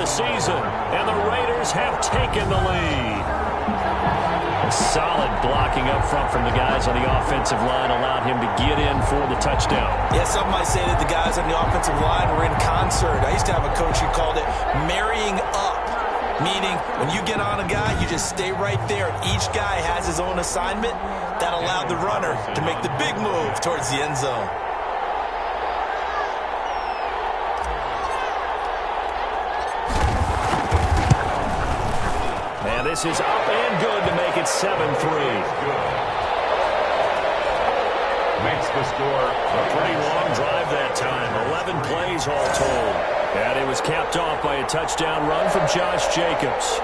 the season, and the Raiders have taken the lead. Solid blocking up front from the guys on the offensive line allowed him to get in for the touchdown. Yeah, some might say that the guys on the offensive line were in concert. I used to have a coach who called it marrying up, meaning when you get on a guy, you just stay right there. Each guy has his own assignment. That allowed the runner to make the big move towards the end zone. And this is up and good to make it 7-3. Makes the score. A pretty long drive that time. 11 plays all told. And it was capped off by a touchdown run from Josh Jacobs.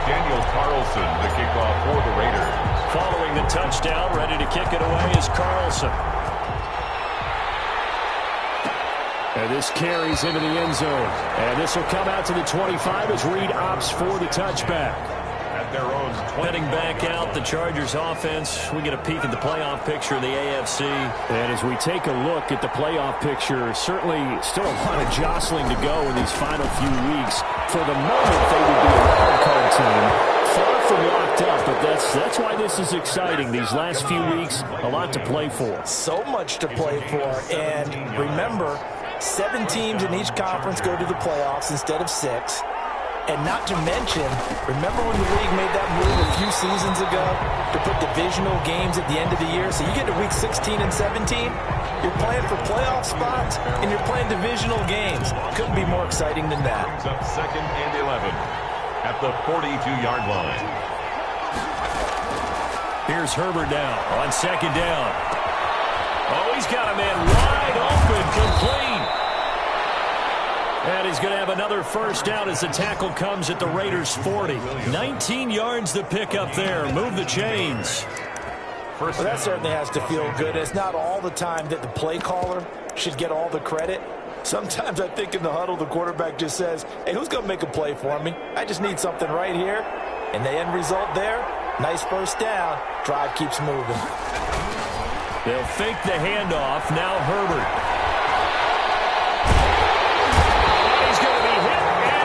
Daniel Carlson, the kickoff for the Raiders. Following the touchdown, ready to kick it away is Carlson. And this carries into the end zone. And this will come out to the 25 as Reed opts for the touchback. At their own 20. Heading back out, the Chargers offense. We get a peek at the playoff picture of the AFC. And as we take a look at the playoff picture, certainly still a lot of jostling to go in these final few weeks. For the moment, they would be a wild card team. Far from locked up, but that's why this is exciting. These last few weeks, a lot to play for. So much to play for. And remember, 7 teams in each conference go to the playoffs instead of 6. And not to mention, remember when the league made that move a few seasons ago to put divisional games at the end of the year? So you get to week 16 and 17, you're playing for playoff spots, and you're playing divisional games. Couldn't be more exciting than that. It's up 2nd and 11 at the 42-yard line. Here's Herbert now on 2nd down. Oh, he's got a man wide open, complete. And he's going to have another first down as the tackle comes at the Raiders' 40. 19 yards to pick up there. Move the chains. Well, that certainly has to feel good. It's not all the time that the play caller should get all the credit. Sometimes I think in the huddle, the quarterback just says, hey, who's going to make a play for me? I just need something right here. And the end result there, nice first down. Drive keeps moving. They'll fake the handoff. Now Herbert.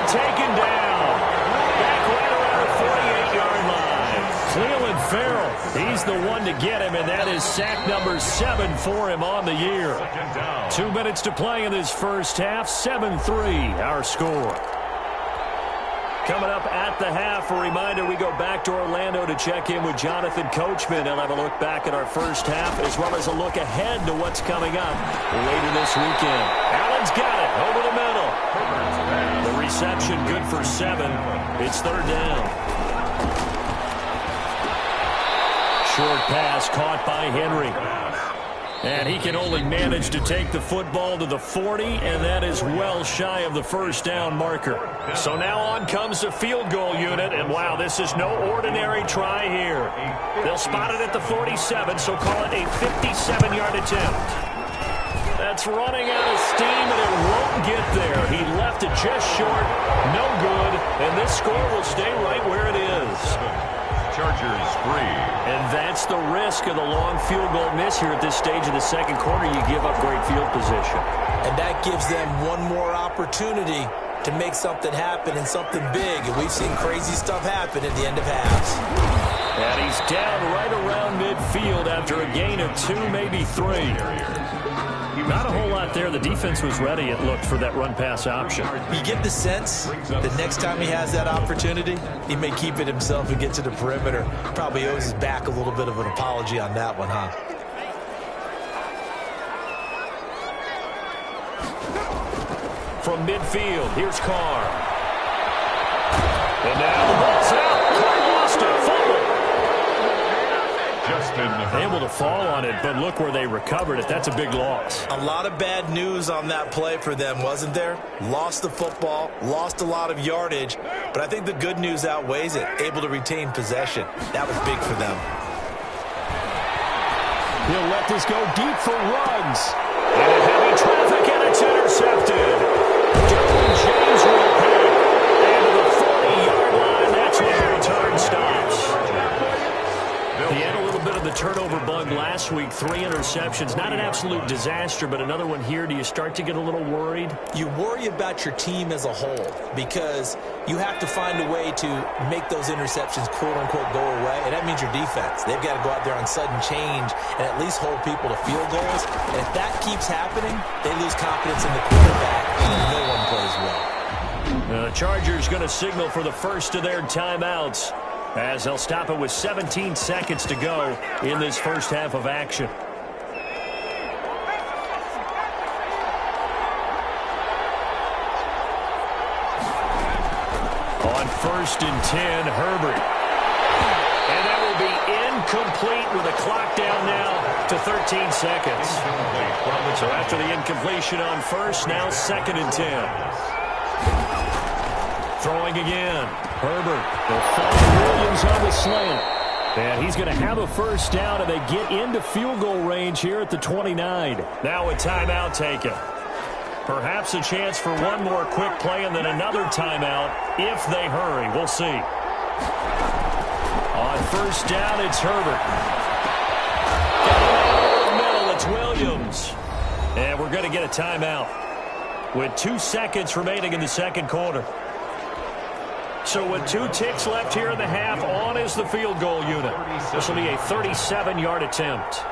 Taken down. Back right around the 48-yard line. Clelin Ferrell, he's the one to get him, and that is sack number 7 for him on the year. 2 minutes to play in this first half. 7-3, our score. Coming up at the half, a reminder, we go back to Orlando to check in with Jonathan Coachman. He'll have a look back at our first half, as well as a look ahead to what's coming up later this weekend. Allen's got it over the middle. The reception good for 7. It's 3rd down. Short pass caught by Henry. And he can only manage to take the football to the 40, and that is well shy of the first down marker. So now on comes the field goal unit, and wow, this is no ordinary try here. They'll spot it at the 47, so call it a 57-yard attempt. That's running out of steam, and it won't get there. He left it just short, no good, and this score will stay right where it is. Chargers free. And that's the risk of the long field goal miss here at this stage of the second quarter. You give up great field position. And that gives them one more opportunity to make something happen and something big. And we've seen crazy stuff happen at the end of halves. And he's down right around midfield after a gain of 2, maybe 3. Not a whole lot there. The defense was ready, it looked, for that run-pass option. You get the sense that next time he has that opportunity, he may keep it himself and get to the perimeter. Probably owes his back a little bit of an apology on that one, huh? From midfield, here's Carr. And now the ball's out. Carr lost it. Fumble. Able to fall on it, but look where they recovered it. That's a big loss. A lot of bad news on that play for them, wasn't there? Lost the football, lost a lot of yardage, but I think the good news outweighs it. Able to retain possession. That was big for them. He'll let this go deep for Ruggs. And heavy traffic, and it's intercepted. Derwin James will pick. And to the 40-yard line, that's where the return stops. He had a little bit of the turnover bug last last week, 3 interceptions. Not an absolute disaster, but another one here. Do you start to get a little worried? You worry about your team as a whole because you have to find a way to make those interceptions, quote-unquote, go away, and that means your defense. They've got to go out there on sudden change and at least hold people to field goals. And if that keeps happening, they lose confidence in the quarterback, and no one plays well. The Chargers going to signal for the first of their timeouts as they'll stop it with 17 seconds to go in this first half of action. On 1st and 10, Herbert. And that will be incomplete with the clock down now to 13 seconds. So after the incompletion on 1st, now 2nd and 10. Throwing again. Herbert will find Williams on the slant. And he's going to have a first down, and they get into field goal range here at the 29. Now a timeout taken. Perhaps a chance for one more quick play and then another timeout if they hurry. We'll see. On 1st down, it's Herbert. Middle, it's Williams. And we're going to get a timeout with 2 seconds remaining in the second quarter. So with 2 ticks left here in the half, on is the field goal unit. This will be a 37-yard attempt.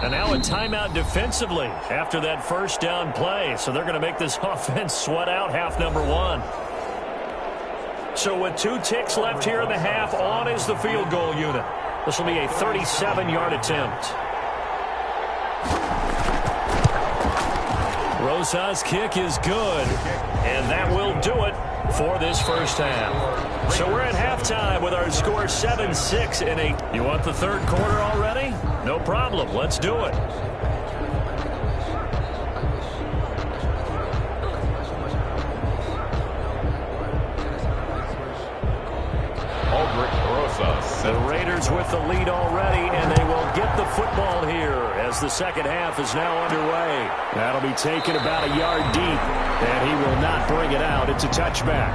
And now a timeout defensively after that first down play. So they're going to make this offense sweat out half number 1. So with 2 ticks left here in the half, on is the field goal unit. This will be a 37-yard attempt. Rosas' kick is good. And that will do it for this first half. So we're at halftime with our score 7-6 and 8. You want the third quarter already? No problem. Let's do it. The Raiders with the lead already, and they will get the football here as the second half is now underway. That'll be taken about a yard deep, and he will not bring it out. It's a touchback.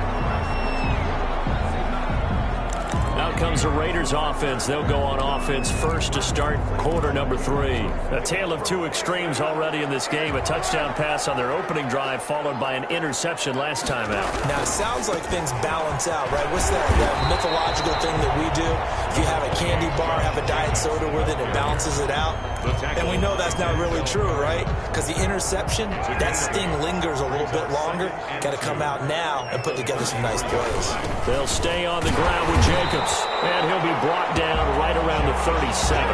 Now comes the Raiders offense. They'll go on offense first to start quarter number 3. A tale of 2 extremes already in this game. A touchdown pass on their opening drive followed by an interception last time out. Now, it sounds like things balance out, right? What's that mythological thing that we do? If you have a candy bar, have a diet soda with it, it balances it out. And we know that's not really true, right? Because the interception, that sting lingers a little bit longer. Got to come out now and put together some nice plays. They'll stay on the ground with Jacobs. And he'll be brought down right around the 37.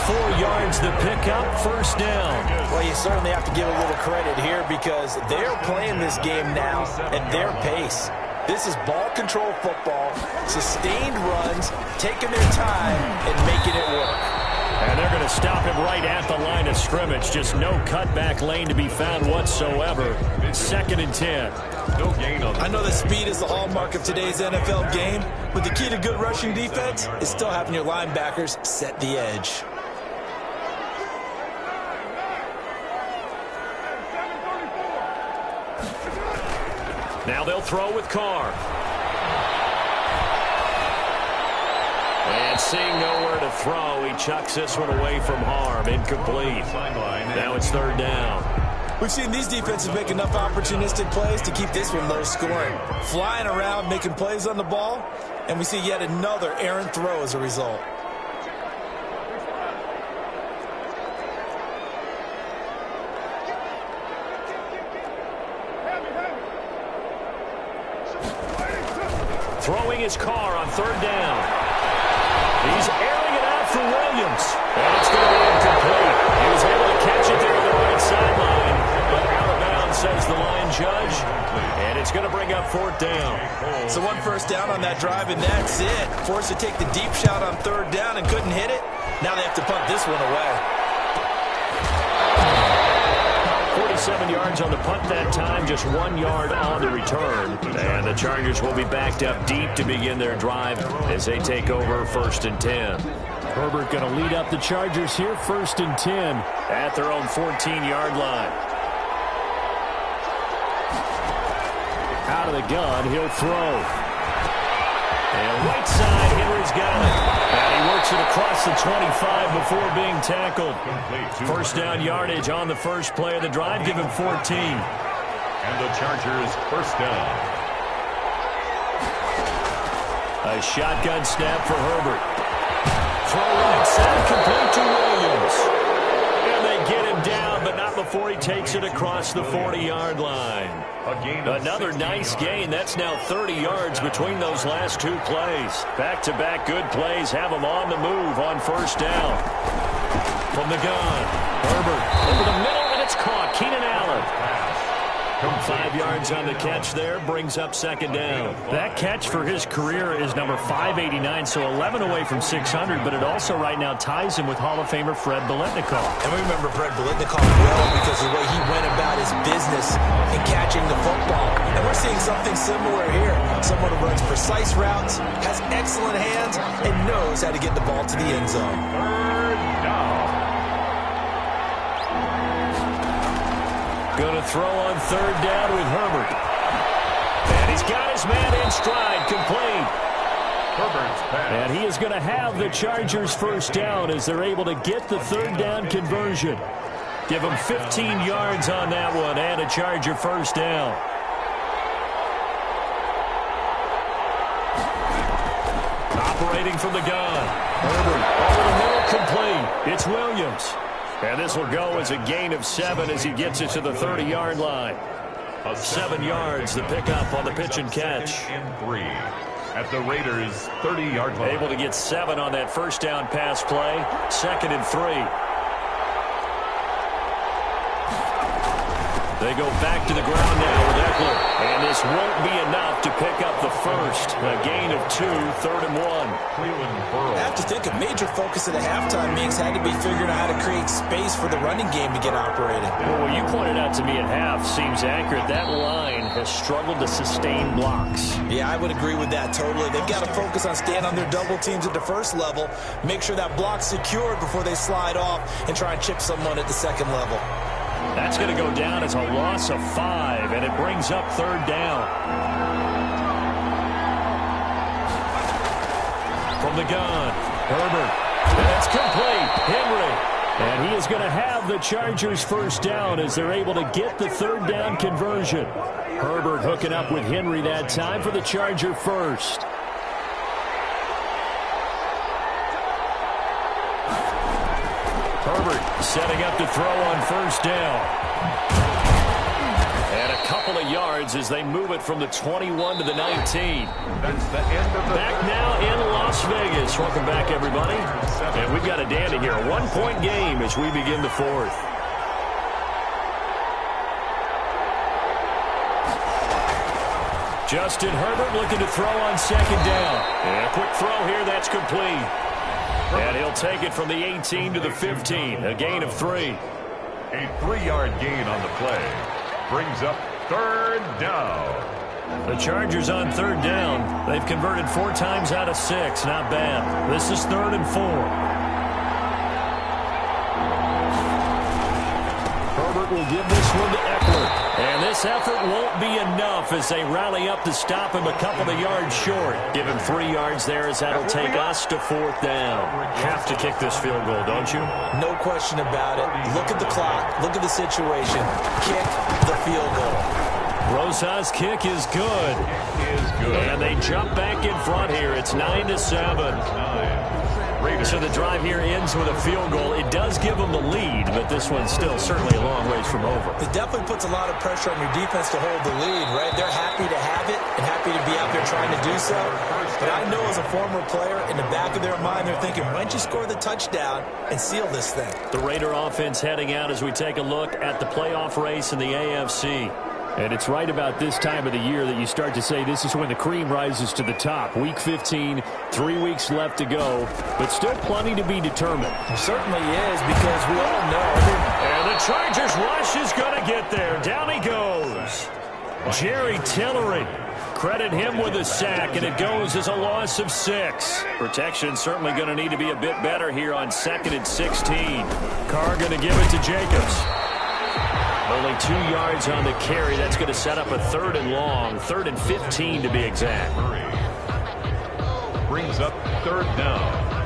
4 yards to pick up, first down. Well, you certainly have to give a little credit here because they're playing this game now at their pace. This is ball control football, sustained runs, taking their time and making it work. And they're going to stop him right at the line of scrimmage. Just no cutback lane to be found whatsoever. 2nd and 10. No gain on that. I know that speed is the hallmark of today's NFL game, but the key to good rushing defense is still having your linebackers set the edge. Now they'll throw with Carr. And seeing nowhere to throw, he chucks this one away from harm. Incomplete. Now it's 3rd down. We've seen these defenses make enough opportunistic plays to keep this one low scoring. Flying around, making plays on the ball, and we see yet another errant throw as a result. Throwing his Carr on 3rd down. He's airing it out for Williams. And it's going to be incomplete. He was able to catch it there on the right sideline. But out of bounds, says the line judge. And it's going to bring up 4th down. So 1 first down on that drive, and that's it. Forced to take the deep shot on 3rd down and couldn't hit it. Now they have to punt this one away. 47 yards on the punt that time, just 1 yard on the return. And the Chargers will be backed up deep to begin their drive as they take over 1st and 10. Herbert going to lead up the Chargers here, 1st and 10 at their own 14-yard line. Out of the gun, he'll throw. And right side, Henry's got it. And he works it across the 25 before being tackled. First down yardage on the first play of the drive. Give him 14. And the Chargers first down. A shotgun snap for Herbert. Throw right side, complete to Williams. And they get him down, but not before he takes it across the 40-yard line. Another nice gain. That's now 30 yards between those last two plays. Back-to-back good plays have him on the move on first down. From the gun, Herbert over the middle, and it's caught. Keenan Allen. 5 yards on the catch there, brings up second down. That catch for his career is number 589, so 11 away from 600, but it also right now ties him with Hall of Famer Fred Biletnikoff. And we remember Fred Biletnikoff well because of the way he went about his business in catching the football. And we're seeing something similar here. Someone who runs precise routes, has excellent hands, and knows how to get the ball to the end zone. Third down. Going to throw on third down with Herbert. And he's got his man in stride, complete. Herbert's pass. And he is going to have the Chargers first down as they're able to get the third down conversion. Give him 15 yards on that one and a Charger first down. Operating from the gun. Herbert over the middle, complete. It's Williams. And this will go as a gain of 7 as he gets it to the 30-yard line. 7 yards, the pickup on the pitch and catch. And 3 at the Raiders' 30-yard line. Able to get 7 on that first down pass play. 2nd and 3. They go back to the ground now with Eckler. And this won't be enough to pick up the first. A gain of 2, 3rd and 1. I have to think a major focus of the halftime meetings had to be figuring out how to create space for the running game to get operating. Well, what you pointed out to me at half seems accurate. That line has struggled to sustain blocks. Yeah, I would agree with that totally. They've got to focus on staying on their double teams at the first level, make sure that block's secured before they slide off and try and chip someone at the second level. That's going to go down as a loss of 5, and it brings up third down. From the gun, Herbert. And it's complete. Henry. And he is going to have the Chargers first down as they're able to get the third down conversion. Herbert hooking up with Henry that time for the Charger first. Herbert setting up to throw on first down. And a couple of yards as they move it from the 21 to the 19. That's the end of the back now in Las Vegas. Welcome back, everybody. And we've got a dandy here. A 1-point game as we begin the fourth. Justin Herbert looking to throw on second down. And a quick throw here. That's complete. And he'll take it from the 18 to the 15. A gain of 3. A 3-yard gain on the play. Brings up third down. The Chargers on third down. They've converted 4 times out of 6. Not bad. This is 3rd and 4. Herbert will give this one to Eckler. And this effort won't be enough as they rally up to stop him a couple of yards short. Give him 3 yards there as that'll take us to 4th down. Have to kick this field goal, don't you? No question about it. Look at the clock. Look at the situation. Kick the field goal. Rosas' kick is good. And they jump back in front here. It's 9-7. So the drive here ends with a field goal. It does give them the lead, but this one's still certainly a long ways from over. It definitely puts a lot of pressure on your defense to hold the lead, right? They're happy to have it and happy to be out there trying to do so. But I know as a former player, in the back of their mind, they're thinking, why don't you score the touchdown and seal this thing? The Raider offense heading out as we take a look at the playoff race in the AFC. And it's right about this time of the year that you start to say this is when the cream rises to the top. Week 15, 3 weeks left to go, but still plenty to be determined. It certainly is because we all know. And the Chargers rush is going to get there. Down he goes. Jerry Tillery. Credit him with a sack, and it goes as a loss of 6. Protection certainly going to need to be a bit better here on 2nd and 16. Carr going to give it to Jacobs. Only 2 yards on the carry. That's going to set up a 3rd and long. 3rd and 15 to be exact. brings up third down.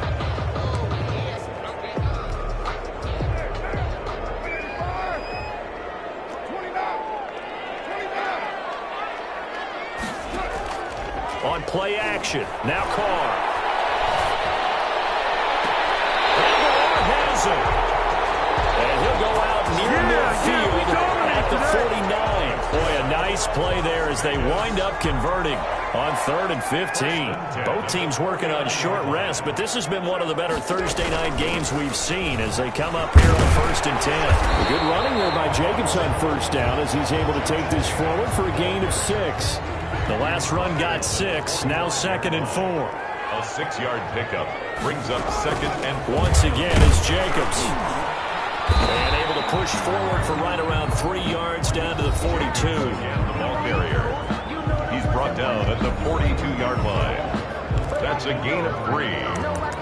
On play action, now Carr. And Moore has it. And he'll go out near midfield at the 49. Boy, a nice play there as they wind up converting on 3rd and 15. Both teams working on short rest, but this has been one of the better Thursday night games we've seen as they come up here on 1st and 10. A good running there by Jacobs on first down as he's able to take this forward for a gain of 6. The last run got 6, now 2nd and 4. A 6-yard pickup brings up 2nd and 4. Once again is Jacobs. And able to push forward for right around 3 yards down to the 42. And the ball carrier. He's brought down at the 42-yard line. That's a gain of 3.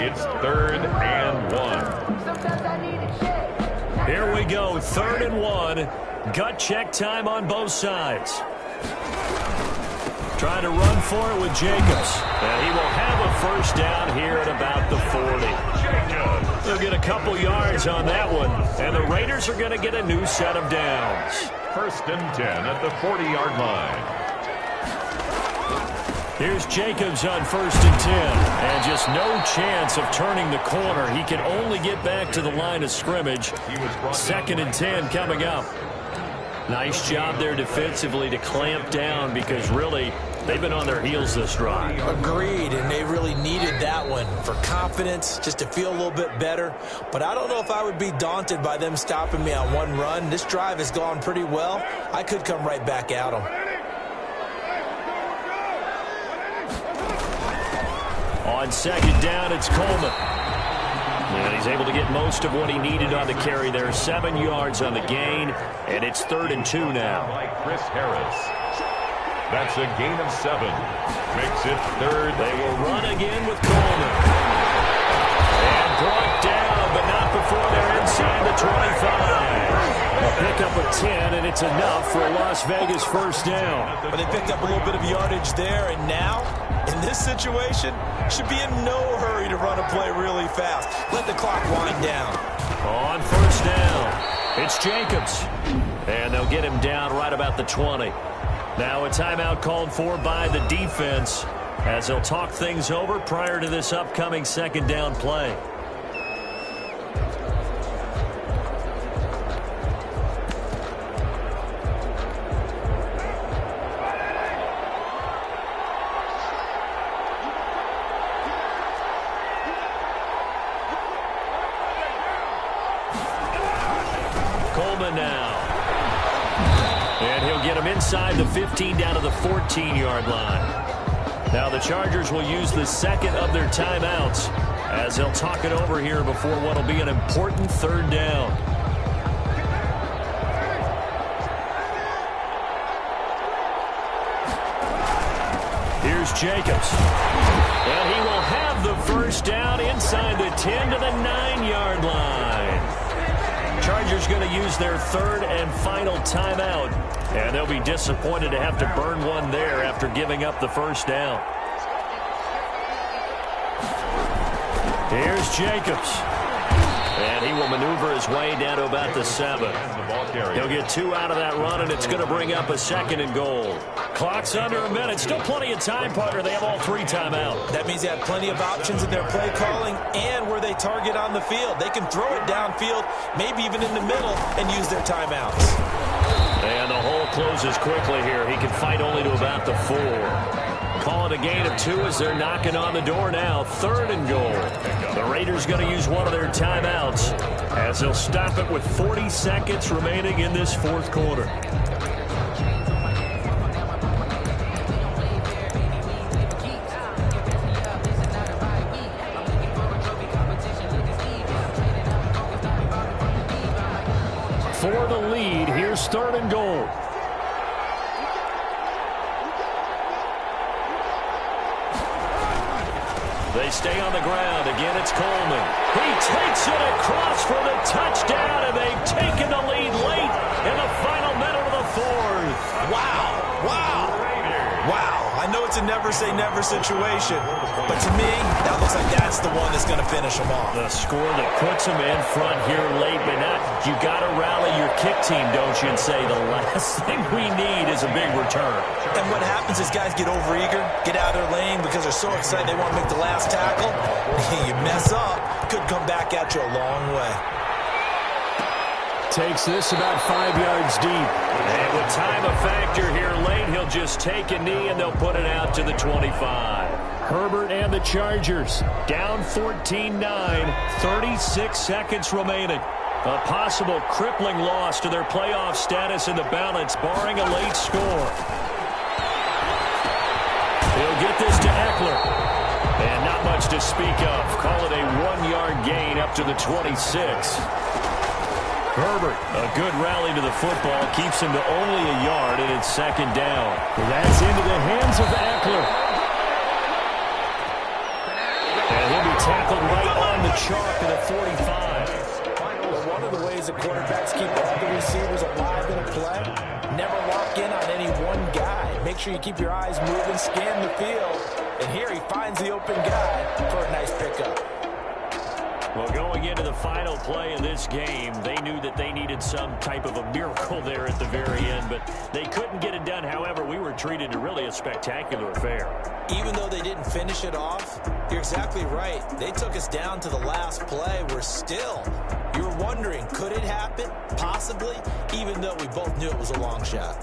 It's 3rd and 1. Here we go, 3rd and 1. Gut check time on both sides. Trying to run for it with Jacobs. And he will have a first down here at about the 40. They'll get a couple yards on that one. And the Raiders are going to get a new set of downs. 1st and 10 at the 40-yard line. Here's Jacobs on 1st and 10. And just no chance of turning the corner. He can only get back to the line of scrimmage. 2nd and 10 coming up. Nice job there defensively to clamp down because really they've been on their heels this drive. Agreed, and they really needed that one for confidence, just to feel a little bit better. But I don't know if I would be daunted by them stopping me on one run. This drive has gone pretty well. I could come right back at them. On 2nd down, it's Coleman. And he's able to get most of what he needed on the carry there. 7 yards on the gain, and it's 3rd and 2 now. By Chris Harris. That's a gain of 7. Makes it 3rd. They will run again with Coleman. And brought down, but not before they're inside the 25. A pickup of 10, and it's enough for a Las Vegas first down. But they picked up a little bit of yardage there, and now, in this situation, should be in no hurry to run a play really fast. Let the clock wind down. On 1st down, it's Jacobs. And they'll get him down right about the 20. Now a timeout called for by the defense as they'll talk things over prior to this upcoming 2nd down play. Coleman now. And he'll get him inside the 15 down to the 14-yard line. Now the Chargers will use the 2nd of their timeouts as they'll talk it over here before what will be an important 3rd down. Here's Jacobs. And he will have the first down inside the 10 to the 9-yard line. Chargers going to use their 3rd and final timeout. And they'll be disappointed to have to burn one there after giving up the first down. Here's Jacobs. And he will maneuver his way down to about the 7. He'll get 2 out of that run, and it's going to bring up a 2nd and goal. Clock's under a minute. Still plenty of time, partner. They have all 3 timeouts. That means they have plenty of options in their play calling and where they target on the field. They can throw it downfield, maybe even in the middle, and use their timeouts. And the hole closes quickly here. He can fight only to about the 4. Call it a gain of 2 as they're knocking on the door now. 3rd and goal. The Raiders going to use one of their timeouts as they'll stop it with 40 seconds remaining in this 4th quarter. For the lead, here's 3rd and goal. They stay on the ground. Again, it's Coleman. He takes it across for the touchdown, and they've taken the lead late in the final minute of the 4th. Wow. Wow. Wow. I know it's a never say never situation. But to me, that looks like that's the one that's going to finish them off. The score that puts them in front here late, but not. You got to rally your kick team, don't you, and say the last thing we need is a big return. And what happens is guys get overeager, get out of their lane because they're so excited they want to make the last tackle. You mess up, could come back at you a long way. Takes this about 5 yards deep. And with time a factor here late, he'll just take a knee and they'll put it out to the 25. Herbert and the Chargers Down 14-9, 36 seconds remaining. A possible crippling loss to their playoff status in the balance, barring a late score. He'll get this to Eckler. And not much to speak of. Call it a 1-yard gain up to the 26. Herbert, a good rally to the football, keeps him to only a yard, and it's second down. That's into the hands of Eckler. And he'll be tackled right on the chalk at the 45. Well, one of the ways that quarterbacks keep all the receivers alive in a play, never lock in on any one guy. Make sure you keep your eyes moving, scan the field. And here he finds the open guy for a nice pickup. Well, going into the final play of this game, they knew that they needed some type of a miracle there at the very end, but they couldn't get it done. However, we were treated to really a spectacular affair. Even though they didn't finish it off, you're exactly right. They took us down to the last play. We're still, you were wondering, could it happen? Possibly, even though we both knew it was a long shot.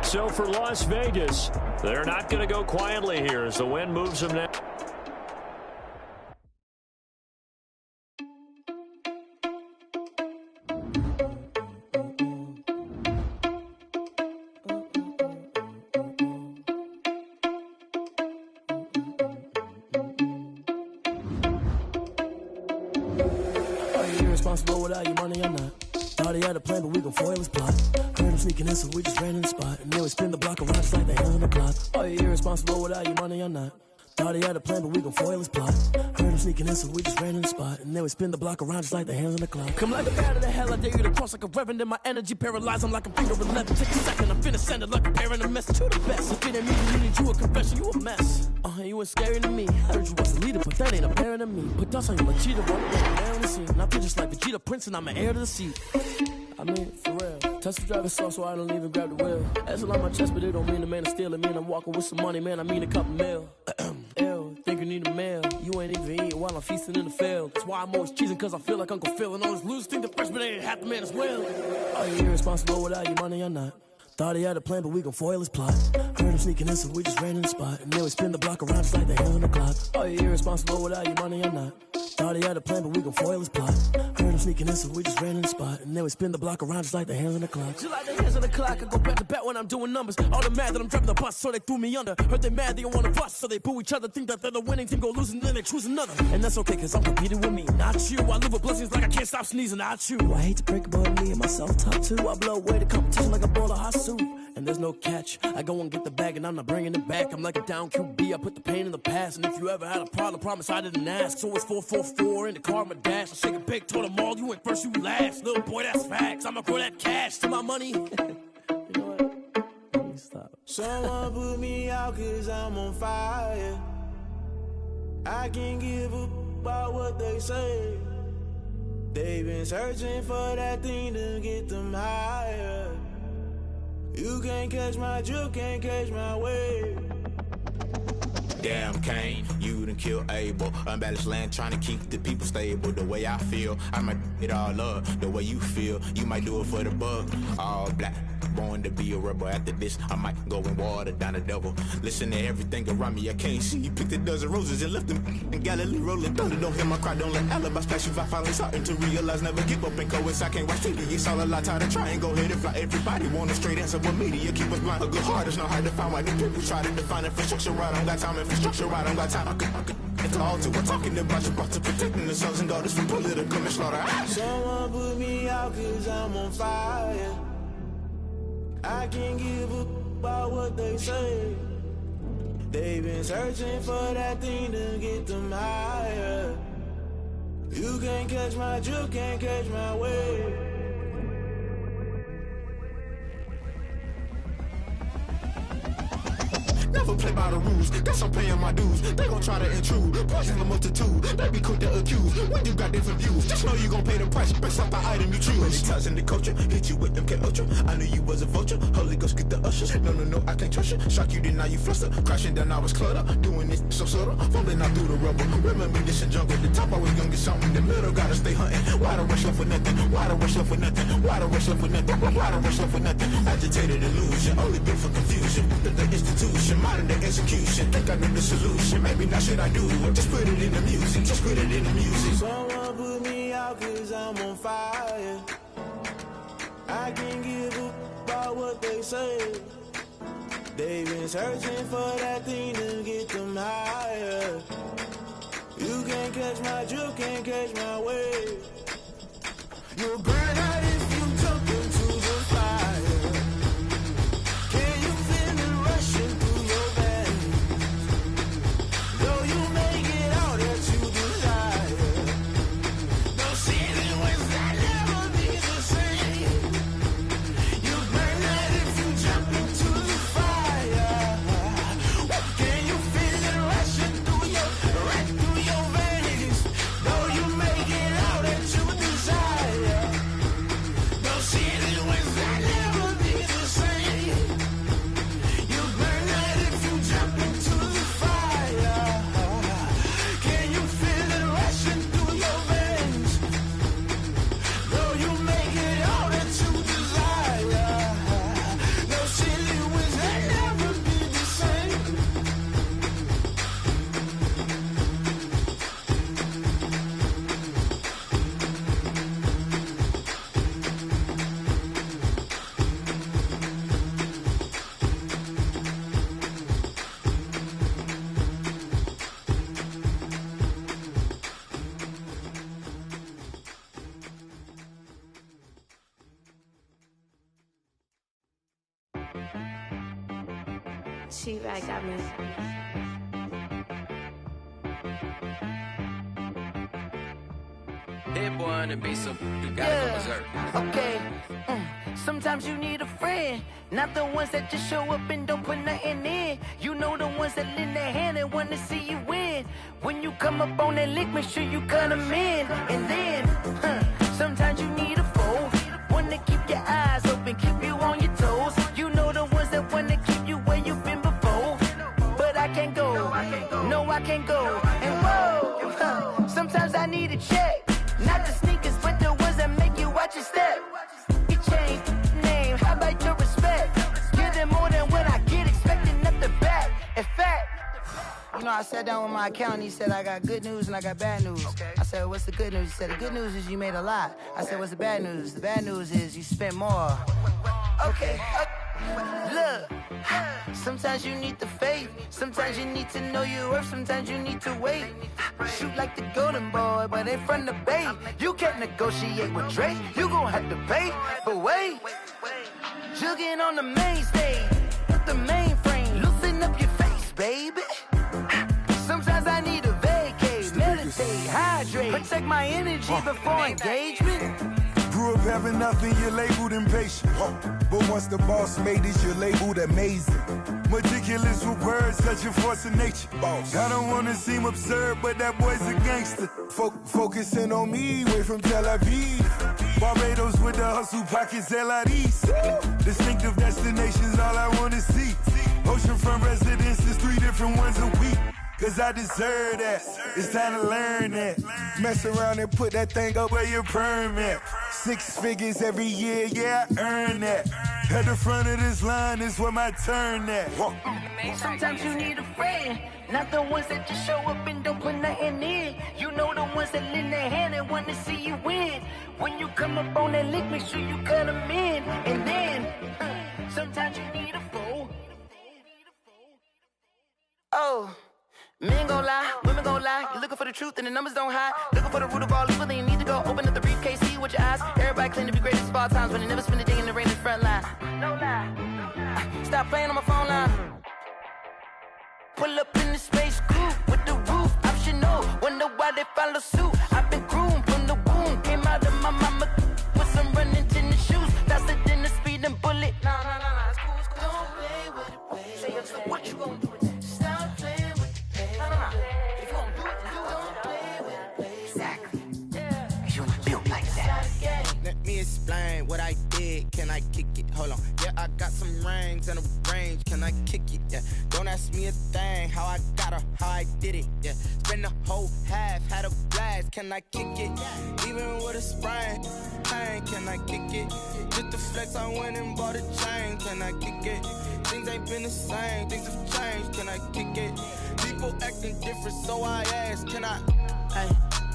So for Las Vegas, they're not going to go quietly here as the wind moves them now. Without your money, I'm not. Thought he had a plan, but we gon' foil his plot. Heard him sneaking in, so we just ran in the spot. And then we spin the block around just like the hand on the clock. Oh, you're irresponsible without your money, I'm not. Thought he had a plan, but we gon' foil his plot. Heard him sneaking in, so we just ran in the spot. And then we spin the block around just like the hands on the clock. Come like a bat of the hell, I dare you to cross like a reverend. And my energy paralyzed, I'm like a finger 11. Take a second, I'm finna send it like a parent a message to the best. If it ain't me, you need you a confession, you a mess. You ain't scary to me. Heard you was a leader, but that ain't apparent to me. Put dust on you like cheetah, running down the scene. I feel just like Vegeta Prince, and I'm an heir to the seat. I mean, for real. Touch the driver's soft, so I don't even grab the wheel. That's a lot on my chest, but it don't mean the man is stealing. Mean I'm walking with some money, man. I mean a couple mil. Ew, think you need a meal. You ain't even eating while I'm feasting in the field. That's why I'm always cheesing, cause I feel like Uncle Phil. And all those losers think the freshman ain't half the man as well. Oh, you're irresponsible without your money, I'm not. Thought he had a plan, but we gon' foil his plot. Heard him sneaking in, so we just ran in the spot. And then we spin the block around just like the hands on the clock. Oh, you're irresponsible without your money, I'm not. Thought he had a plan, but we gon' foil his plot. Heard him sneaking in, so we just ran in the spot. And then we spin the block around just like the hands on the clock. Just like the hands on the clock, I go back to back when I'm doing numbers. All the mad that I'm driving the bus, so they threw me under. Heard they mad, they don't wanna bust, so they boo each other. Think that they're the winning team, go losing, then they choose another. And that's okay, cause I'm competing with me, not you. I live with blessings like I can't stop sneezing, not you. I hate to break it, but me and myself top too. I blow away the competition like a bowl of hot soup. And there's no catch. I go and get the bag and I'm not bringing it back. I'm like a down QB, I put the pain in the past. And if you ever had a problem, promise I didn't ask. So it's 444 in the car, my dash. I shake a big, told them all, you went first, you last. Little boy, that's facts. I'ma grow that cash to my money. You know what? Let me stop. Someone put me out cause I'm on fire. I can't give a about what they say. They've been searching for that thing to get them higher. You can't catch my drift, can't catch my wave. Damn Kane, you done killed Abel. Unbalanced land, trying to keep the people stable. The way I feel, I might it all up. The way you feel, you might do it for the buck. All black, born to be a rebel. After this, I might go and water down the devil. Listen to everything around me, I can't see. You picked a dozen roses and left them in Galilee rolling thunder. Don't hear my cry, don't let alibis flash. If I finally starting to realize, never give up and coast. I can't watch TV, it's all a lot. Tired of trying, go ahead and fly. Everybody want a straight answer, but media keep us blind. A good heart is not hard to find. Why the people try to define infrastructure right? I don't got time, infrastructure right, I don't got time. I could it's all to we're talking about you, about to protecting the sons and daughters from political and slaughter. Someone put me out cause I'm on fire. I can't give a about what they say. They've been searching for that thing to get them higher. You can't catch my drift, can't catch my wave. never play by the rules. Guess I'm paying my dues. They gon' try to intrude, poison the multitude. They be quick to accuse when you got different views. Just know you gon' pay the price based off the item you choose. Many times in the culture, hit you with them Ultra. I knew you was a vulture. Holy Ghost get the ushers. No, I can't trust you. Shock you, then now you fluster. Crashing down, I was clutter. Doing this so subtle, falling out through the rubble. Remember this in jungle. The top I was young and something. The middle gotta stay hunting. Why the rush left for nothing? Why the rush left for nothing? Why the rush left for nothing? Why the rush left for nothing? Agitated illusion, only built for confusion. The institution, modern day execution. Think I know the solution. Maybe not should I do it? Just put it in the music. Just put it in the music. Someone put me out 'cause I'm on fire. I can't give up about what they say. They've been searching for that thing to get them higher. You can't catch my drift, can't catch my wave. You'll burn out if you jump into the fire. Can you feel it rushing through your veins? Though you make it all that you desire. No ceiling wins that never be the same. You burn out if you jump into the fire. Can you feel it rushing through your veins? Though you make it all that you desire. No ceiling wins that never be the same. You burn out if you jump into the fire. Can you feel it rushing through your veins? Though you make it all that you desire. No ceiling wins that never be the same. T-Rag got me. Hit boy on the beat, so you gotta go berserk. Okay. Sometimes you need a friend, not the ones that just show up and don't put nothing in. You know the ones that lend their hand and want to see you win. When you come up on that lick, make sure you cut them in. And then, sometimes you need a foe, one to keep your eyes open, keep you on your toes. You know the ones that want to keep you where you've been before. But I can't go, no I can't go. And whoa, sometimes I need a check. Not the sneakers, but the ones that make you watch your step. You change name, how about your respect? Give them more than what I get, expecting nothing back. In fact, you know, I sat down with my accountant, he said I got good news and I got bad news. I said, what's the good news? He said, the good news is you made a lot. I said, what's the bad news? The bad news is you spent more. Okay. Look, sometimes you need the faith, sometimes you need to know your worth, sometimes you need to wait. Shoot like the golden boy, but in front of the bay. You can't negotiate with Drake, you gon' have to pay. But wait, jugging on the main stage, with the mainframe, loosen up your face, baby. Sometimes I need a vacate, meditate, hydrate, protect my energy before engagement. Grew up having nothing, you're labeled impatient. But once the boss made it, you're labeled amazing. Meticulous with words, such a force of nature. I don't wanna seem absurd, but that boy's a gangster. Focusing on me, way from Tel Aviv. Barbados with the hustle pockets, LIDs. Distinctive destinations, all I wanna see. Oceanfront residences, 3 different ones a week. Cause I deserve that, it's time to learn that. Mess around and put that thing up where your permit. 6 figures every year, yeah, I earn that. At the front of this line is where my turn at. Sometimes you need a friend, not the ones that just show up and don't put nothing in. You know the ones that lend their hand and want to see you win. When you come up on that lick, make sure you cut them in. And then, sometimes you need a foe. Oh. Men gon' lie, women gon' lie. You're looking for the truth and the numbers don't hide. Looking for the root of all evil, then you need to go open up the briefcase, see with your eyes. Everybody claim to be greatest of all times, but they never spend a day in the rain in the front line. No lie. Stop playing on my phone line. Pull up in the space coupe with the roof optional. Wonder why they follow suit. I've been groomed from the womb. Came out of my mama with some running tennis shoes. Faster than the speeding bullet. No, it's cool. Don't play with it, baby. Say what you gon' do? can I kick it? Hold on. Yeah, I got some rings and a range, can I kick it? Yeah, don't ask me a thing, how I got her, how I did it. Yeah, spend the whole half, had a blast, can I kick it? Even with a sprain, pain, can I kick it? Just the flex, I went and bought a chain, can I kick it? Things ain't been the same, things have changed, can I kick it? People acting different, so I ask, can I? Hey,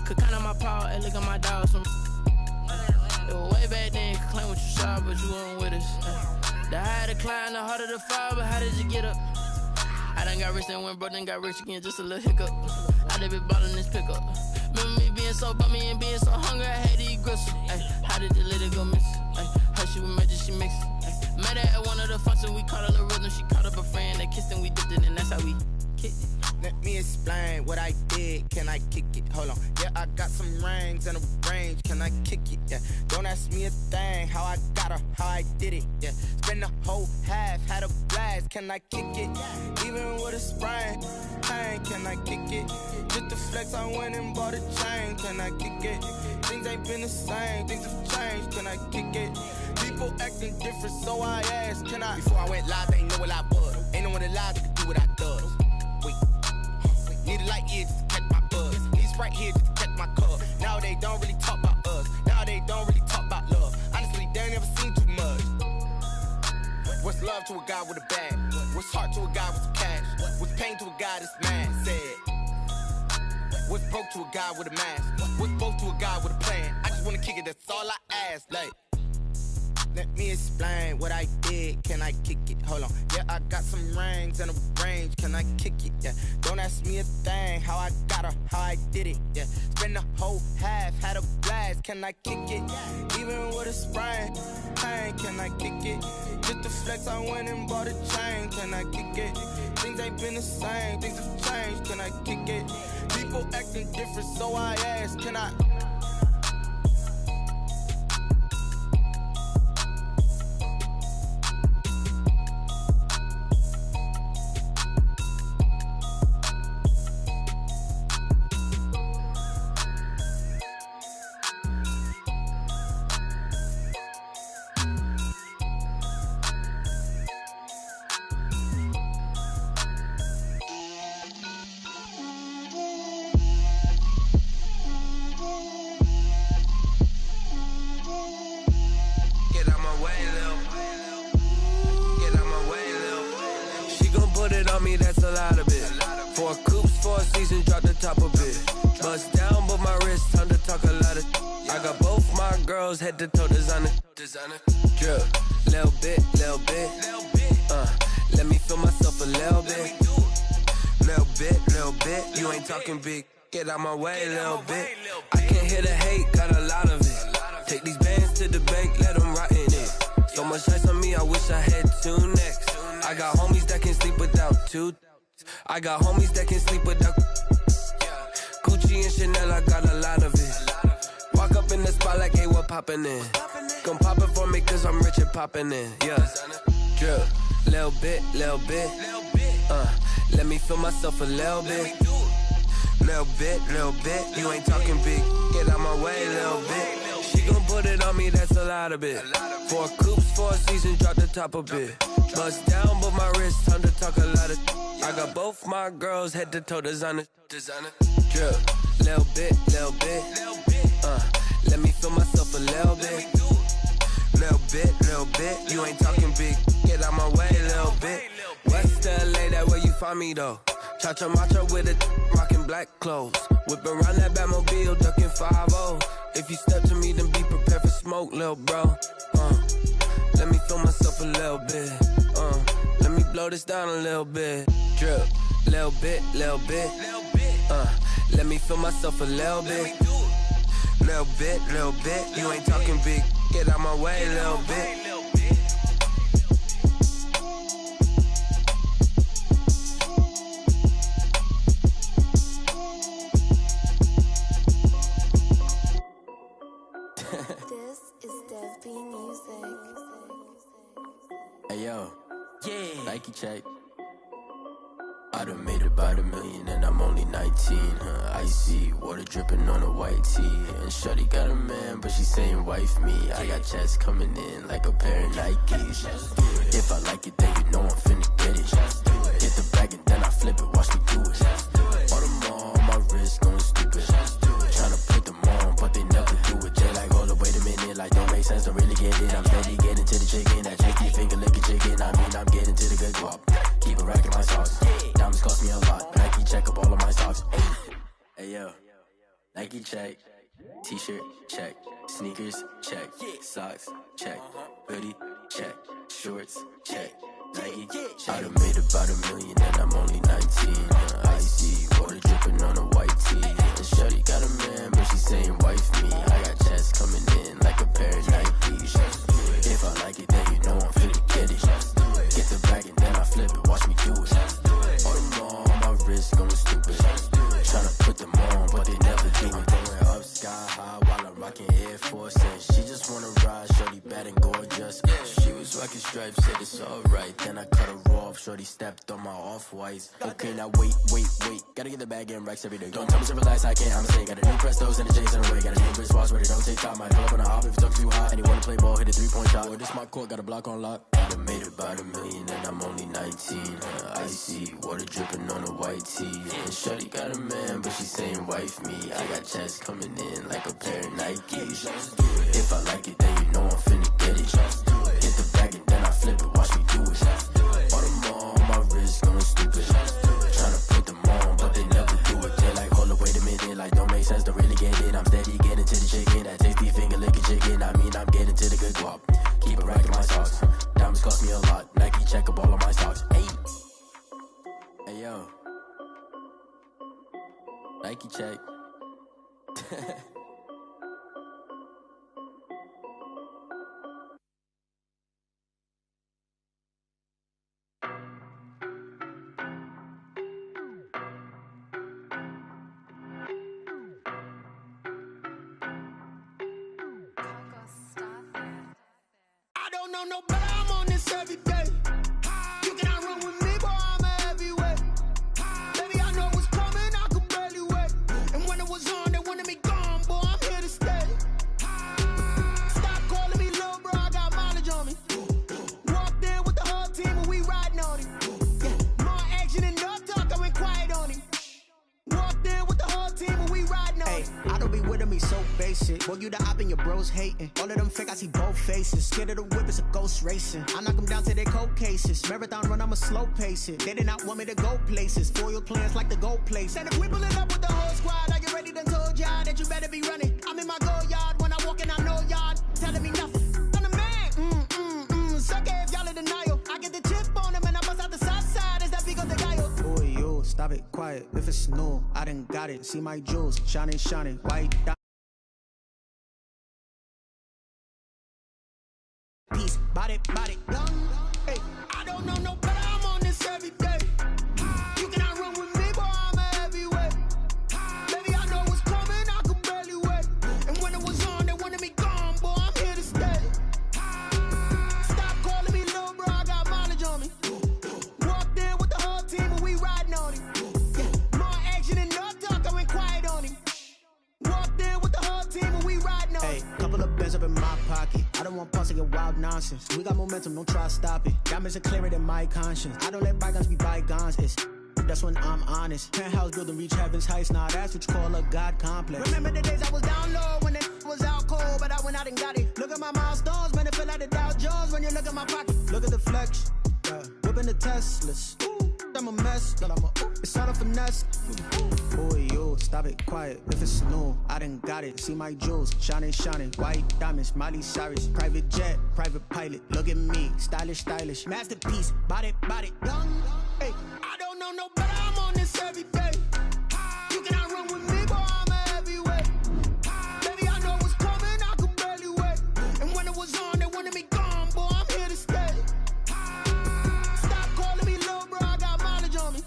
could count on my power, and look at my dogs from. It was way back then, could claim what you saw, but you weren't with us. The higher the climb, the harder the fall, but how did you get up? I done got rich and went broke, then got rich again, just a little hiccup. I done been ballin' this pickup. Remember me being so bummy and being so hungry, I had to eat gristle. Ay, how did the lady go miss? Ay, how she was magic, she mixed. Met her at one of the functions, we caught a little rhythm, she caught up a friend, they kissed and we dipped it, and that's how we kicked it. Let me explain what I did, can I kick it? Hold on, yeah, I got some rings and a range, can I kick it? Yeah, don't ask me a thing, how I got her, how I did it. Yeah, spend the whole half, had a blast, can I kick it? Even with a sprain, pain, can I kick it? Just the flex, I went and bought a chain, can I kick it? Things ain't been the same, things have changed, can I kick it? People acting different, so I asked, can I? Before I went live, they ain't know what I was. Ain't no one alive that could do what I does. Wait, need a light here just to catch my buzz. Need Sprite here just to catch my cup. Now they don't really talk about us. Now they don't really talk about love. Honestly, they ain't never seen too much. What's love to a guy with a bag? What's heart to a guy with some cash? What's pain to a guy that's mad? Said. What's broke to a guy with a mask? What's both to a guy with a plan? I just wanna kick it, that's all I ask. Like, let me explain what I did, can I kick it? Hold on, yeah, I got some rings and a range, can I kick it? Yeah, don't ask me a thing, how I got her, how I did it. Yeah, spend the whole half, had a blast, can I kick it? Even with a sprain, pain, can I kick it? Just the flex, I went and bought a chain, can I kick it? Things ain't been the same, things have changed, can I kick it? People acting different, so I ask, can I? Head to toe designer, drip, little bit, let me feel myself a little bit, you ain't talking big, get out my way, little bit, I can't hear the hate, got a lot of it, take these bands to the bank, let them rot in it, so much ice on me, I wish I had two necks, I got homies that can sleep without two, I got homies that can sleep without, Gucci and Chanel, I got a lot of it, walk up in the spot like, hey, what poppin' in? Gon' pop it for me cause I'm rich and poppin' in, yeah. Drip, little bit, let me feel myself a little bit. Little bit, you ain't talking big, get out my way, little bit. She gon' put it on me, that's a lot of it. 4 coops, 4 seasons, drop the top a bit. Bust down, but my wrist, time to talk a lot of. I got both my girls, head to toe designer. Drip, little bit, let me feel myself a little bit. Little bit, you ain't talking big, get out my way, little bit. West LA, that where you find me though. Cha-cha macha with a rockin' black clothes. Whip around that Batmobile, ducking 5-0. If you step to me, then be prepared for smoke, little bro. Let me feel myself a little bit. Let me blow this down a little bit. Drip, little bit. Let me feel myself a little bit. Little bit, you ain't talking big, get out my way, little bit. This is Des B Music. Hey yo, yeah, Nike check. I done made about $1 million and I'm only 19. Icy, water dripping on a white tee. And shorty got a man, but she saying wife me. I got checks coming in like a pair of Nikes. If I like it, then you know I'm finna get it. Get the bag and then I flip it, watch me do it. All them on my wrist going stupid. Tryna put them on, but they never do it. They like, hold up, wait a minute, like don't make sense, don't really get it. I'm steady getting to the chicken, that tricky finger licking chicken. I mean, I'm getting to the good guap. Keep a rack in my socks. Diamonds cost me a lot. Nike check up all of my socks. Hey yo, Nike check. T-shirt check. Sneakers check. Socks check. Hoodie check. Shorts check. Nike I done made about $1 million and I'm only 19. Icy, water dripping on a white tee. And shorty got a man, but she saying wife me. I got checks coming in like a pair of Nikes. If I like it, then you know I'm finna get it. Get the bag and then I flip it, watch me do it. All them on my wrist going stupid. Tryna put them on, but they never do it. Going up sky high while I'm rocking Air Force. And she just wanna ride, shorty bad and gorgeous. She was rocking stripes, said it's alright. Then I cut her off, shorty stepped on my off-whites. Okay, now wait. Gotta get the bag and racks every day. Don't tell me to relax, I can't, I'm saying. Got a new Prestos and a J's in the way. Got a new wristwatch where they don't take time. Might pull up on a hop if it talks too hot. And he wanna play ball, hit a 3-point shot. Or this my court, got a block on lock. I done made about $1 million and I'm only 19. Icy, water dripping on a white tee. And shorty got a man, but she saying wife me. I got checks coming in like a pair of Nikes. If I like it, then you know I'm finna get it. Get the bag and then I flip it, watch me do it. All them on my wrist going stupid. Tryna put them on, but they never do it. They like, hold up, wait a minute, like don't make sense, don't really get it. I'm steady getting to the chicken, that tasty finger licking chicken. I mean, I'm getting to the good guap. Keep a rack in my socks. Diamonds cost me a lot. Nike check up all of my socks. Hey yo, Nike check. No, but I'm on this every day. You cannot run with me, boy, I'm a heavyweight. Baby, I know what's coming, I could barely wait. And when it was on, they wanted me gone, boy, I'm here to stay. Stop calling me little bro, I got mileage on me. Walked in with the whole team and we riding on him. Yeah, more action and no talk, I went quiet on him. Walked in with the whole team and we riding on him. I don't be with me so basic. Boy, you the op and your bros hating. All of them fake, I see both faces. Scared of the whip, it's a ghost racing. I knock them down to their cold cases. Marathon run, I'ma slow pace it. They did not want me to go places. Foil plans like the gold place. And if we pulling up with the whole squad, are you ready? Done told y'all that you better be running. I'm in my go yard. When I walk in, I know y'all telling me nothing. I'm the man. Suck it if y'all in denial. I get the chip on them and I bust out the south side. Is that big of the guy? Boy, yo, stop it, quiet. If it's new, I done got it. See my jewels, shining, white dot. Peace, body, young. Hey, I don't know no better, I'm on this every day. You cannot run with me, boy, I'm a heavyweight. Baby, I know what's coming, I could barely wait. And when it was on, they wanted me gone, boy, I'm here to stay. Stop calling me little bro, I got mileage on me. Walked in with the whole team and we riding on him. Yeah, more action and no talk, I went quiet on him. Walked in with the whole team and we riding on him. Hey, couple of bands up in my pocket. I don't want pulse to get wild nonsense. We got momentum, don't try to stop it. Diamonds are clearer than my conscience. I don't let bygones be bygones. That's when I'm honest. Penthouse building, reach heaven's heights. Nah, that's what you call a God complex. Remember the days I was down low when it was out cold, but I went out and got it. Look at my milestones, man, it feel like the Dow Jones when you look at my pocket. Look at the flex, whipping the Teslas. I'm a mess, but it's all a finesse. Boy, yo, stop it, quiet. If it's new, I done got it. See my jewels, shining, white diamonds, Miley Cyrus. Private jet, private pilot. Look at me, stylish, masterpiece. Body, young. Hey, I don't know no better, I'm on this every day. You cannot run with me, boy, I'm a heavyweight. Baby, I know what's coming, I could barely wait. And when it was on, they wanted me gone, boy, I'm here to stay. Stop calling me little bro, I got mileage on me.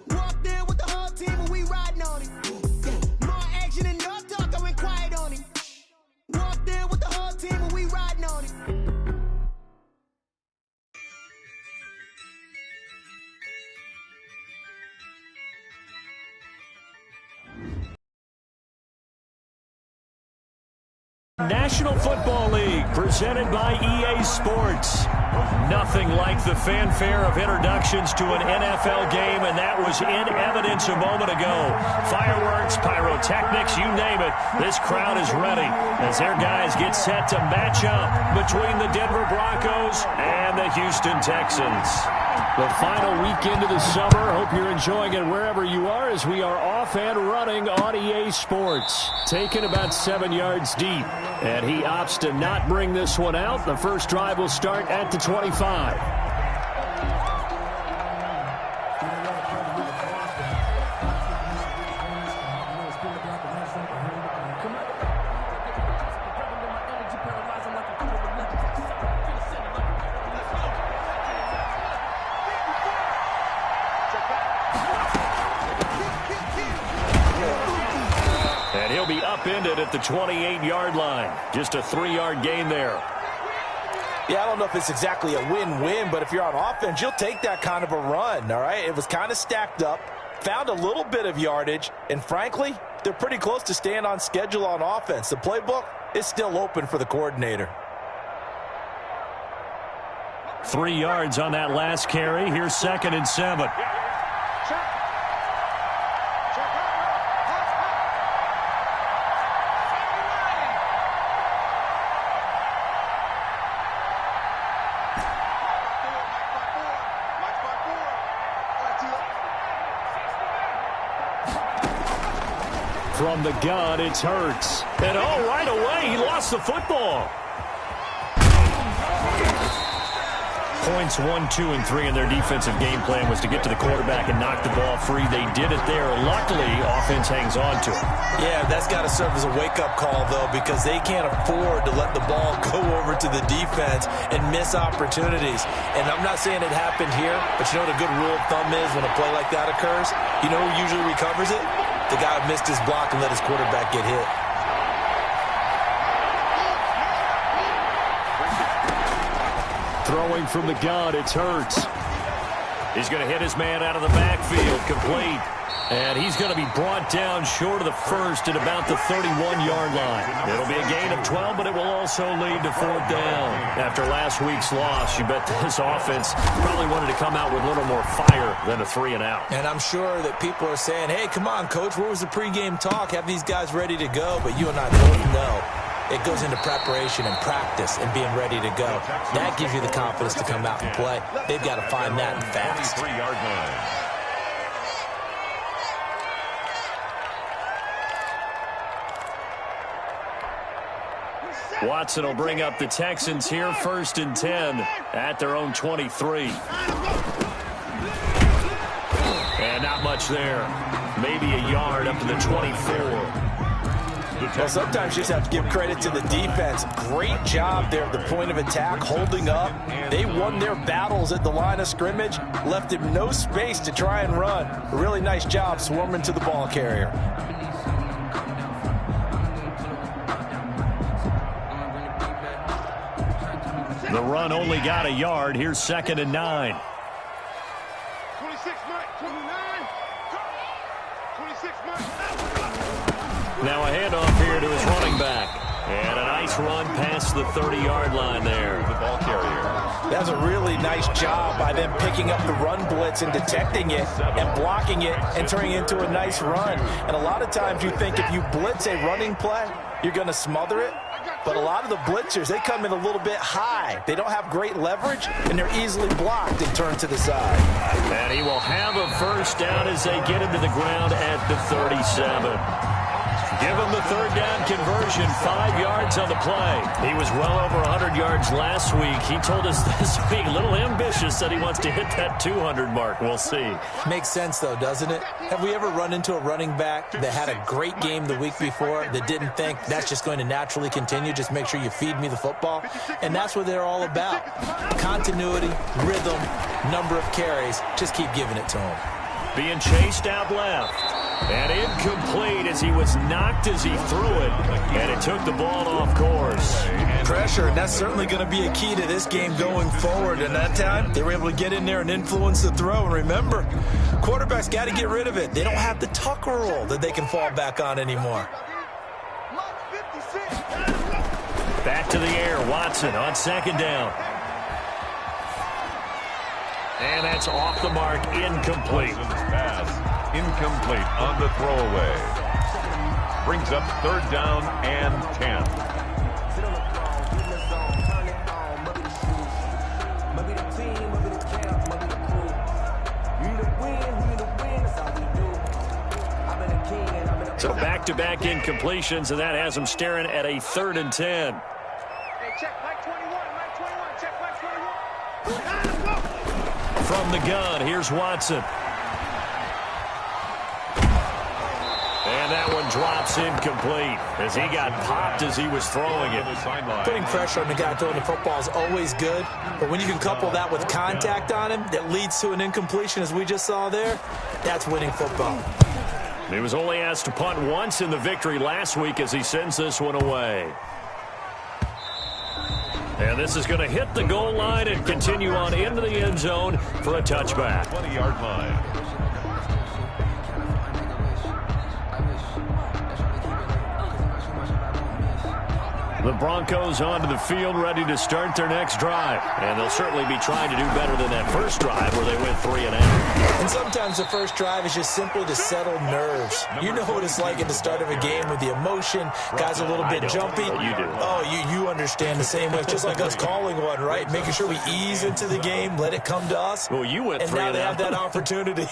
Walked in with the whole team and we riding on him. Yeah, more action and no talk, I went quiet on him. Walked in with the whole team and we riding on him. National Football League, presented by EA Sports. Nothing like the fanfare of introductions to an NFL game, and that was in evidence a moment ago. Fireworks, pyrotechnics, you name it. This crowd is ready as their guys get set to match up between the Denver Broncos and the Houston Texans. The final weekend of the summer. Hope you're enjoying it wherever you are as we are off and running on EA Sports. Taken about 7 yards deep. And he opts to not bring this one out. The first drive will start at the 25. And he'll be upended at the 28-yard line. Just a 3-yard gain there. Yeah, I don't know if it's exactly a win-win, but if you're on offense, you'll take that kind of a run, all right? It was kind of stacked up, found a little bit of yardage, and frankly, they're pretty close to staying on schedule on offense. The playbook is still open for the coordinator. 3 yards on that last carry. Here's 2nd and 7. From the gun, it's Hurts. And right away, he lost the football. Points 1, 2, and 3 in their defensive game plan was to get to the quarterback and knock the ball free. They did it there. Luckily, offense hangs on to it. Yeah, that's got to serve as a wake-up call, though, because they can't afford to let the ball go over to the defense and miss opportunities. And I'm not saying it happened here, but you know what a good rule of thumb is when a play like that occurs? You know who usually recovers it? The guy who missed his block and let his quarterback get hit. Throwing from the gun, it's Hurts. He's going to hit his man out of the backfield, complete. And he's going to be brought down short of the first at about the 31-yard line. It'll be a gain of 12, but it will also lead to 4th down. After last week's loss, you bet this offense probably wanted to come out with a little more fire than a 3-and-out. And I'm sure that people are saying, hey, come on, Coach, where was the pregame talk? Have these guys ready to go? But you and I both know it goes into preparation and practice and being ready to go. That gives you the confidence to come out and play. They've got to find that and fast. 3-yard line. Watson will bring up the Texans here, 1st and 10 at their own 23. And not much there. Maybe a yard up to the 24. Well, sometimes you just have to give credit to the defense. Great job there at the point of attack, holding up. They won their battles at the line of scrimmage, left him no space to try and run. A really nice job swarming to the ball carrier. The run only got a yard. Here's 2nd and 9. 26, Mike. 29. 26, Mike. Now a handoff here to his running back. And a nice run past the 30-yard line there. The ball carrier. That's a really nice job by them picking up the run blitz and detecting it and blocking it and turning it into a nice run. And a lot of times you think if you blitz a running play, you're going to smother it. But a lot of the blitzers, they come in a little bit high. They don't have great leverage, and they're easily blocked and turned to the side. And he will have a 1st down as they get him to the ground at the 37. Give him the 3rd down conversion, 5 yards on the play. He was well over 100 yards last week. He told us this week, a little ambitious, that he wants to hit that 200 mark. We'll see. Makes sense, though, doesn't it? Have we ever run into a running back that had a great game the week before that didn't think that's just going to naturally continue? Just make sure you feed me the football. And that's what they're all about. Continuity, rhythm, number of carries. Just keep giving it to them. Being chased out left. And incomplete as he was knocked as he threw it, and it took the ball off course. Pressure, and that's certainly going to be a key to this game going forward. And that time, they were able to get in there and influence the throw. And remember, quarterbacks got to get rid of it. They don't have the tuck rule that they can fall back on anymore. Back to the air, Watson on second down. And that's off the mark, incomplete. Pass. Incomplete on the throwaway. Brings up third down and 10. So back-to-back incompletions, and that has them staring at a 3rd and 10. Hey, check Mike 21, Mike 21, check Mike 21. From the gun, here's Watson. And that one drops incomplete as he got popped as he was throwing it. Putting pressure on the guy throwing the football is always good, but when you can couple that with contact on him that leads to an incompletion, as we just saw there, that's winning football. He was only asked to punt once in the victory last week as he sends this one away. And this is going to hit the goal line and continue on into the end zone for a touchback. 20-yard line. The Broncos onto the field, ready to start their next drive. And they'll certainly be trying to do better than that first drive where they went 3 and out. And sometimes the first drive is just simply to settle nerves. You know what it's like at the start of a game with the emotion. Guys a little bit jumpy. You do. Oh, you understand the same way. It's just like us calling one, right? Making sure we ease into the game, let it come to us. Well, you went 3 and out. And now they have that opportunity.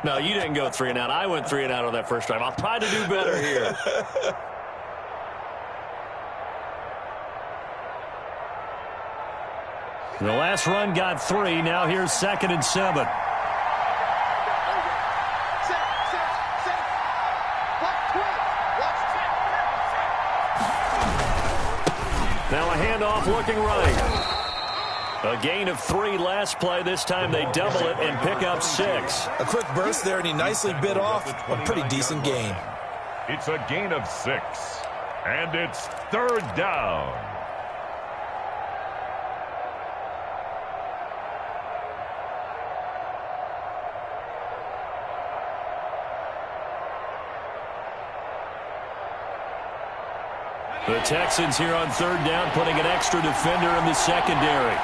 No, you didn't go 3 and out. I went 3 and out on that first drive. I'll try to do better here. The last run got 3. Now here's 2nd and 7. Now a handoff looking right. A gain of 3 last play. This time they double it and pick up 6. A quick burst there, and he nicely bit off a pretty decent gain. It's a gain of 6. And it's 3rd down. The Texans here on 3rd down, putting an extra defender in the secondary.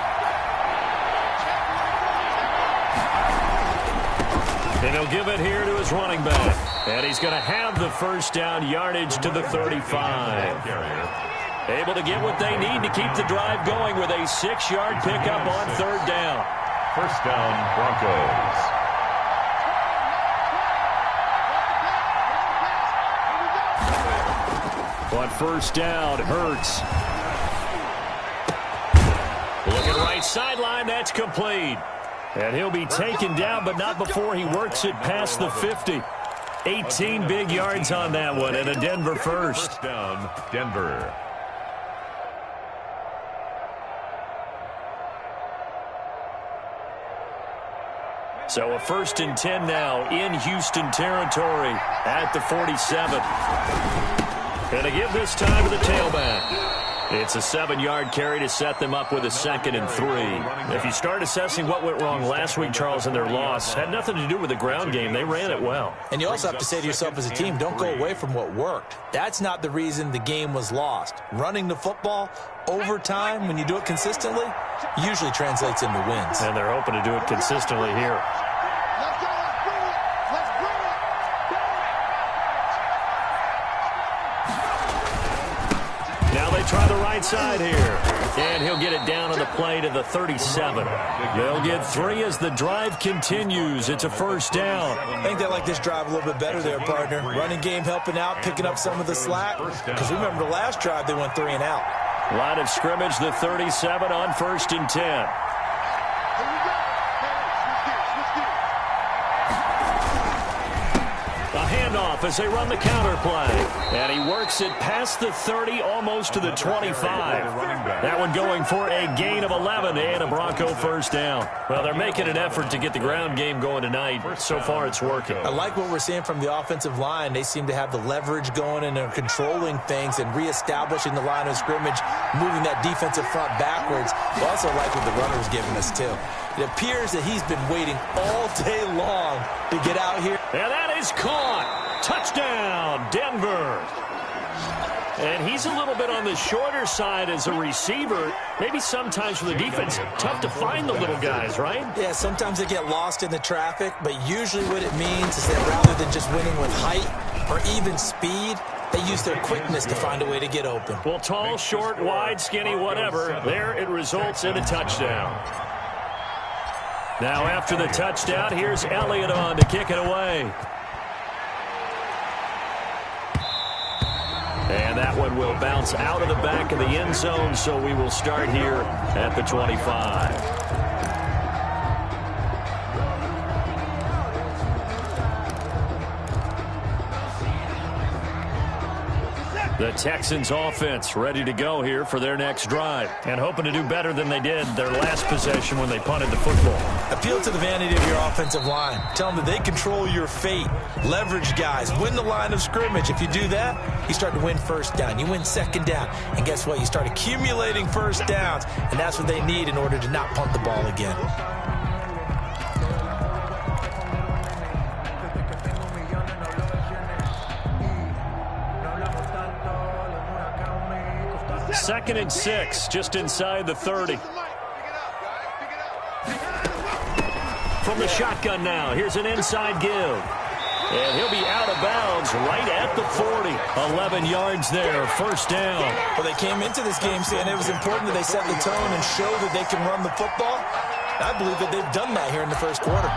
And he'll give it here to his running back. And he's going to have the first down, yardage to the 35. Able to get what they need to keep the drive going with a 6-yard pickup on 3rd down. First down, Broncos. On 1st down, Hurts. Looking right sideline, that's complete. And he'll be taken down, but not before he works it past the 50. 18 big yards on that one, and a Denver first. First down, Denver. So a 1st and 10 now in Houston territory at the 47. And to give this time to the tailback. It's a 7-yard carry to set them up with a 2nd and 3. If you start assessing what went wrong last week, Charles, in their loss, had nothing to do with the ground game. They ran it well. And you also have to say to yourself as a team, don't go away from what worked. That's not the reason the game was lost. Running the football over time, when you do it consistently, usually translates into wins. And they're hoping to do it consistently here. Try the right side here. And he'll get it down on the play to the 37. They'll get 3 as the drive continues. It's a 1st down. I think they like this drive a little bit better there, partner. Running game helping out, picking up some of the slack. Because remember the last drive, they went 3 and out. Line of scrimmage, the 37 on 1st and 10. A handoff as they run the counter play. And he works it past the 30, almost to the 25. That one going for a gain of 11 and a Bronco first down. Well, they're making an effort to get the ground game going tonight. So far, it's working. I like what we're seeing from the offensive line. They seem to have the leverage going and they're controlling things and reestablishing the line of scrimmage, moving that defensive front backwards. I also like what the runner's giving us, too. It appears that he's been waiting all day long to get out here. And that is caught. Touchdown, Denver. And he's a little bit on the shorter side as a receiver. Maybe sometimes for the defense, tough to find the little guys, right? Yeah, sometimes they get lost in the traffic, but usually what it means is that rather than just winning with height or even speed, they use their quickness to find a way to get open. Well, tall, short, wide, skinny, whatever, there it results in a touchdown. Now after the touchdown, here's Elliott on to kick it away. And that one will bounce out of the back of the end zone, so we will start here at the 25. The Texans offense ready to go here for their next drive and hoping to do better than they did their last possession when they punted the football. Appeal to the vanity of your offensive line. Tell them that they control your fate. Leverage guys. Win the line of scrimmage. If you do that, you start to win first down. You win second down. And guess what? You start accumulating first downs. And that's what they need in order to not punt the ball again. Second and 6, just inside the 30. From the shotgun now, here's an inside give. And he'll be out of bounds right at the 40. 11 yards there, first down. Well, they came into this game saying it was important that they set the tone and show that they can run the football. I believe that they've done that here in the first quarter.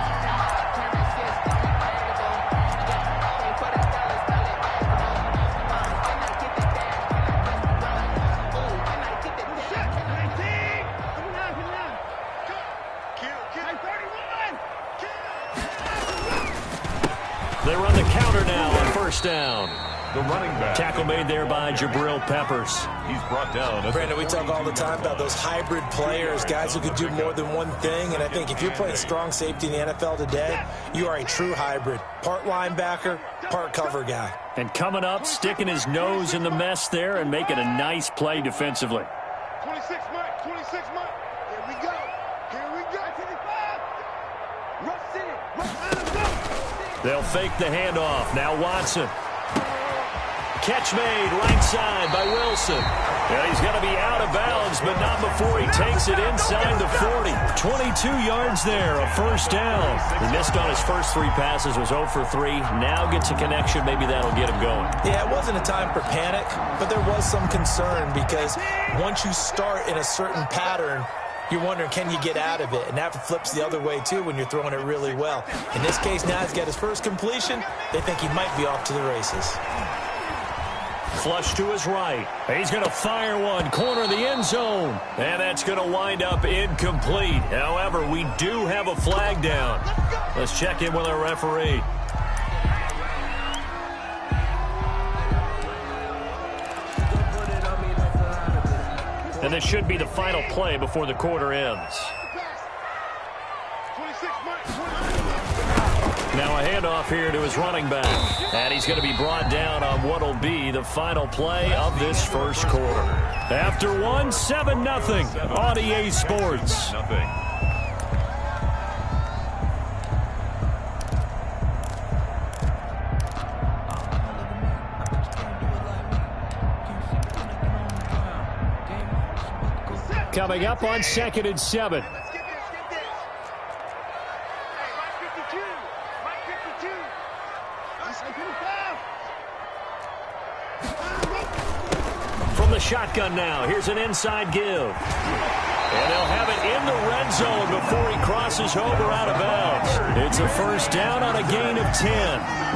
They run the counter now on first down. The running back. Tackle made there by Jabril Peppers. He's brought down. Brandon, we talk all the time about those hybrid players, guys who can do more than one thing. And I think if you're playing strong safety in the NFL today, you are a true hybrid. Part linebacker, part cover guy. And coming up, sticking his nose in the mess there and making a nice play defensively. 26 Mike, 26 Mike. Here we go. Here we go. 25. Rush in. They'll fake the handoff. Now Watson. Catch made right side by Wilson. Yeah, he's going to be out of bounds, but not before he takes it inside the 40. 22 yards there, a first down. He missed on his first 3 passes, was 0 for 3. Now gets a connection. Maybe that'll get him going. Yeah, it wasn't a time for panic, but there was some concern because once you start in a certain pattern, you're wondering, can you get out of it? And that flips the other way, too, when you're throwing it really well. In this case, now he's got his first completion. They think he might be off to the races. Flush to his right. He's going to fire one, corner of the end zone. And that's going to wind up incomplete. However, we do have a flag down. Let's check in with our referee. And this should be the final play before the quarter ends. Now a handoff here to his running back. And he's going to be brought down on what will be the final play of this first quarter. After one, 7-0 on EA Sports. Coming up on 2nd and 7. From the shotgun now, here's an inside give. And they'll have it in the red zone before he crosses over out of bounds. It's a first down on a gain of 10.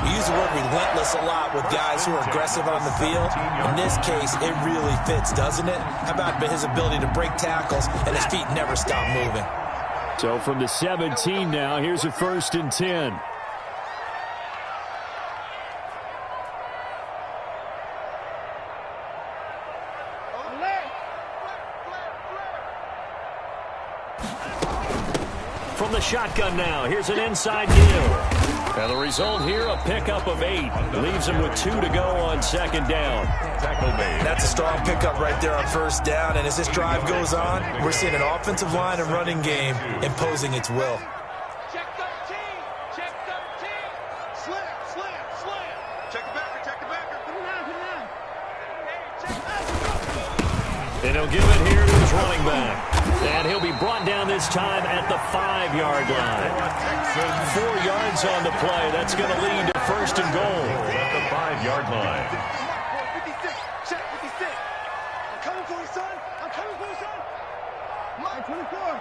We use the word relentless a lot with guys who are aggressive on the field. In this case, it really fits, doesn't it? How about his ability to break tackles and his feet never stop moving? So from the 17 now, here's a 1st and 10. From the shotgun now, here's an inside give. And the result here, a pickup of 8. Leaves him with 2 to go on second down. That's a strong pickup right there on first down. And as this drive goes on, we're seeing an offensive line and running game imposing its will. Check 13. Check 13. Slam. Check the backer. Check the backer. Put it down. And he'll give it here to his running back. And he'll be brought down this time at the 5-yard line. 4 yards on the play. That's going to lead to first and goal. At the 5-yard line. 56. Check 56. I'm coming for you, son. I'm coming for you, son. Line 24.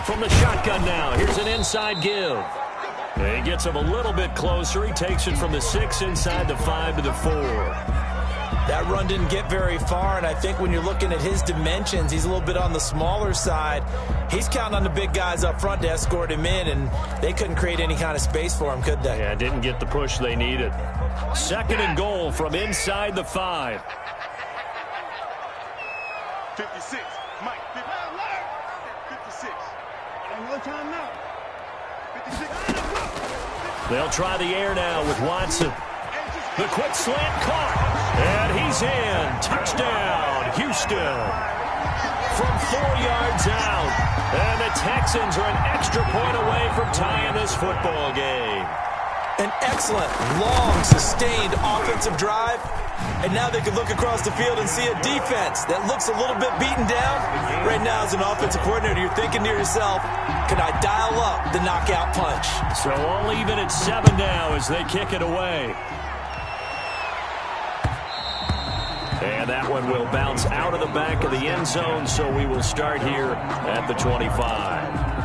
From the shotgun now, here's an inside give. And he gets him a little bit closer. He takes it from the 6 inside the 5 to the 4. That run didn't get very far, and I think when you're looking at his dimensions, he's a little bit on the smaller side. He's counting on the big guys up front to escort him in, and they couldn't create any kind of space for him, could they? Yeah, didn't get the push they needed. Second and goal from inside the 5. 56. Mike, 56. And no time now. 56. They'll try the air now with Watson. The quick slant caught. And he's in. Touchdown, Houston. From 4 yards out. And the Texans are an extra point away from tying this football game. An excellent, long, sustained offensive drive. And now they can look across the field and see a defense that looks a little bit beaten down. Right now, as an offensive coordinator, you're thinking to yourself, can I dial up the knockout punch? So only even at 7 now as they kick it away. And that one will bounce out of the back of the end zone, so we will start here at the 25.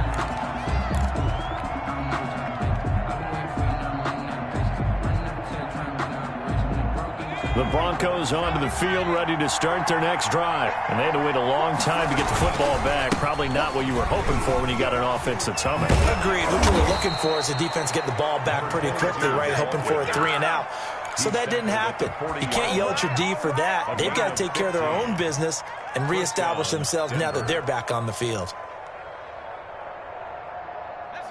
The Broncos onto the field, ready to start their next drive. And they had to wait a long time to get the football back. Probably not what you were hoping for when you got an offense that's humming. Agreed. What you were looking for is the defense getting the ball back pretty quickly, right? Hoping for a 3 and out. So that didn't happen. You can't yell at your D for that. They've got to take care of their own business and reestablish themselves now that they're back on the field.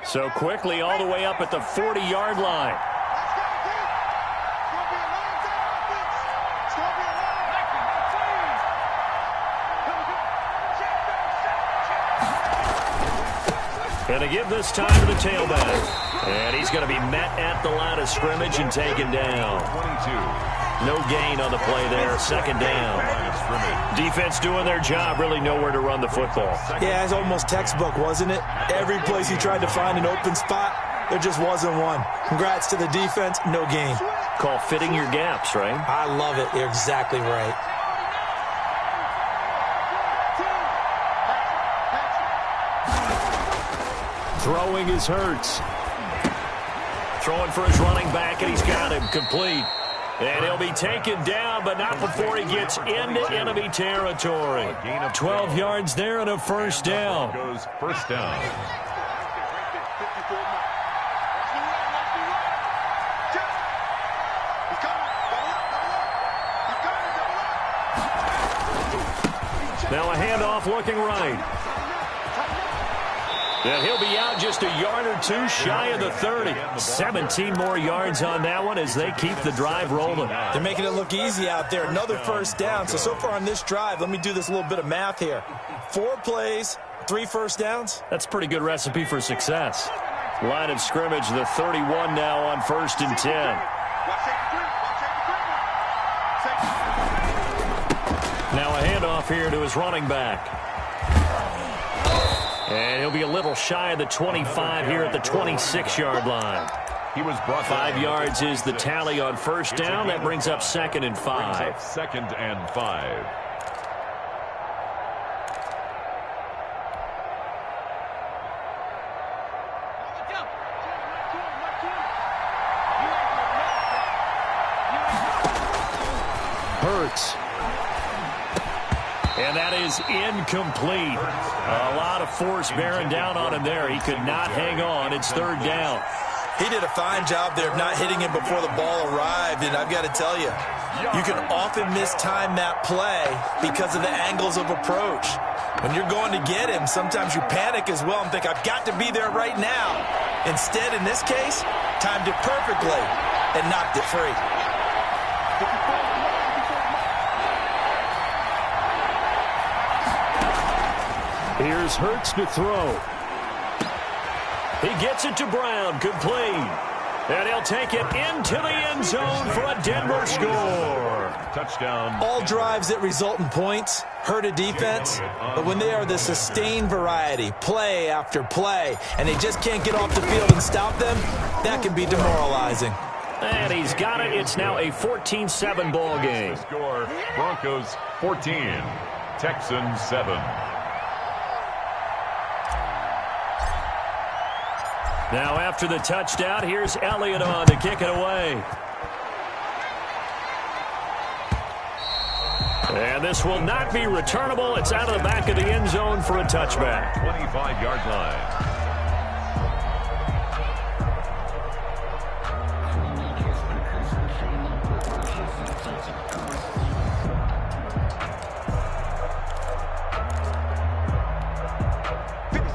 So quickly all the way up at the 40-yard line. And to give this time to the tailback. And he's going to be met at the line of scrimmage and taken down. 22. No gain on the play there. Second down. Defense doing their job. Really nowhere to run the football. Yeah, it's almost textbook, wasn't it? Every place he tried to find an open spot, there just wasn't one. Congrats to the defense. No gain. Call fitting your gaps, right? I love it. You're exactly right. Throwing is Hurts. Throwing for his running back, and he's got him complete. And he'll be taken down, but not before he gets into enemy territory. 12 yards there and a first down. Goes first down. Now a handoff looking right. And he'll be out just a yard or two shy of the 30. 17 more yards on that one as they keep the drive rolling. They're making it look easy out there. Another first down. So far on this drive, let me do this little bit of math here. 4 plays, 3 first downs. That's a pretty good recipe for success. Line of scrimmage, the 31 now on 1st and 10. Now a handoff here to his running back. And he'll be a little shy of the 25 here at the 26-yard line. He was brought 5 yards is the tally on first down. That brings up 2nd and 5. 2nd and 5. Hurts. And that is incomplete. A lot of force bearing down on him there. He could not hang on. It's 3rd down. He did a fine job there of not hitting him before the ball arrived. And I've got to tell you, You can often mistime that play because of the angles of approach. When you're going to get him, sometimes you panic as well and think, I've got to be there right now. Instead, in this case, timed it perfectly and knocked it free. Here's Hurts to throw. He gets it to Brown, complete. And he'll take it into the end zone for a Denver score. Touchdown. All drives that result in points hurt a defense, but when they are the sustained variety, play after play, and they just can't get off the field and stop them, that can be demoralizing. And he's got it. It's now a 14-7 ball game. Score, Broncos 14, Texans 7. Now after the touchdown, here's Elliott on to kick it away. And this will not be returnable. It's out of the back of the end zone for a touchback. 25-yard line.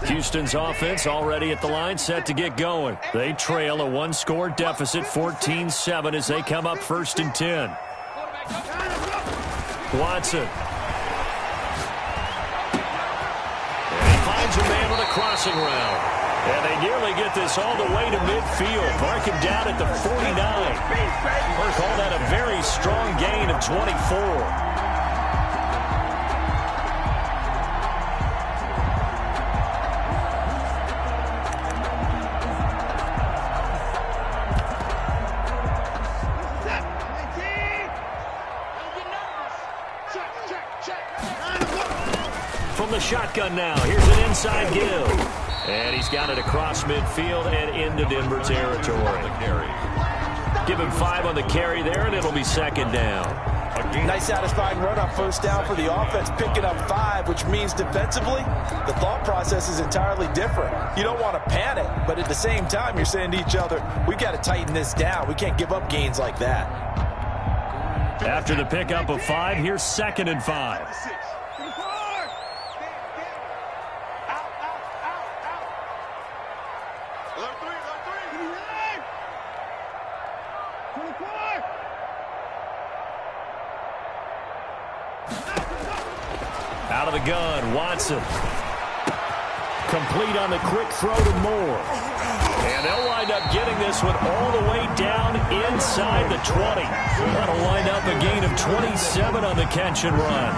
Houston's offense already at the line, set to get going. They trail a one-score deficit, 14-7, as they come up 1st and 10. Watson. And he finds a man on a crossing route. And they nearly get this all the way to midfield. Mark him down at the 49. Call that a very strong gain of 24. From the shotgun now, here's an inside give. And he's got it across midfield and into Denver territory. Give him 5 on the carry there, and it'll be 2nd down. Nice satisfying run on 1st down for the offense, picking up 5, which means defensively, the thought process is entirely different. You don't want to panic, but at the same time, you're saying to each other, we've got to tighten this down. We can't give up gains like that. After the pickup of 5, here's 2nd and 5. Out of the gun, Watson. Complete on the quick throw to Moore. And they'll wind up getting this one all the way down inside the 20. That'll wind up a gain of 27 on the catch and run.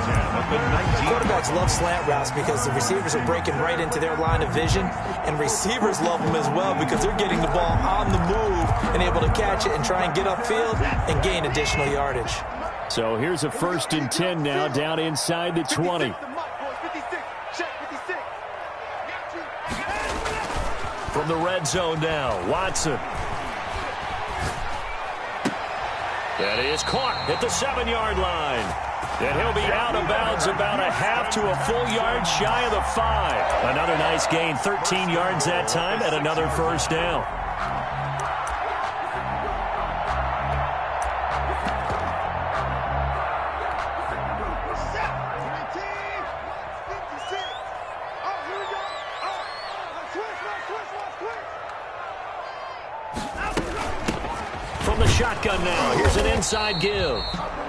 Quarterbacks love slant routes because the receivers are breaking right into their line of vision, and receivers love them as well because they're getting the ball on the move and able to catch it and try and get upfield and gain additional yardage. So here's a 1st and 10 now, down inside the 20. From the red zone now, Watson. That is caught at the 7-yard line. And he'll be out of bounds about a half to a full yard shy of the 5. Another nice gain, 13 yards that time, and another 1st down. From the shotgun now, here's an inside give.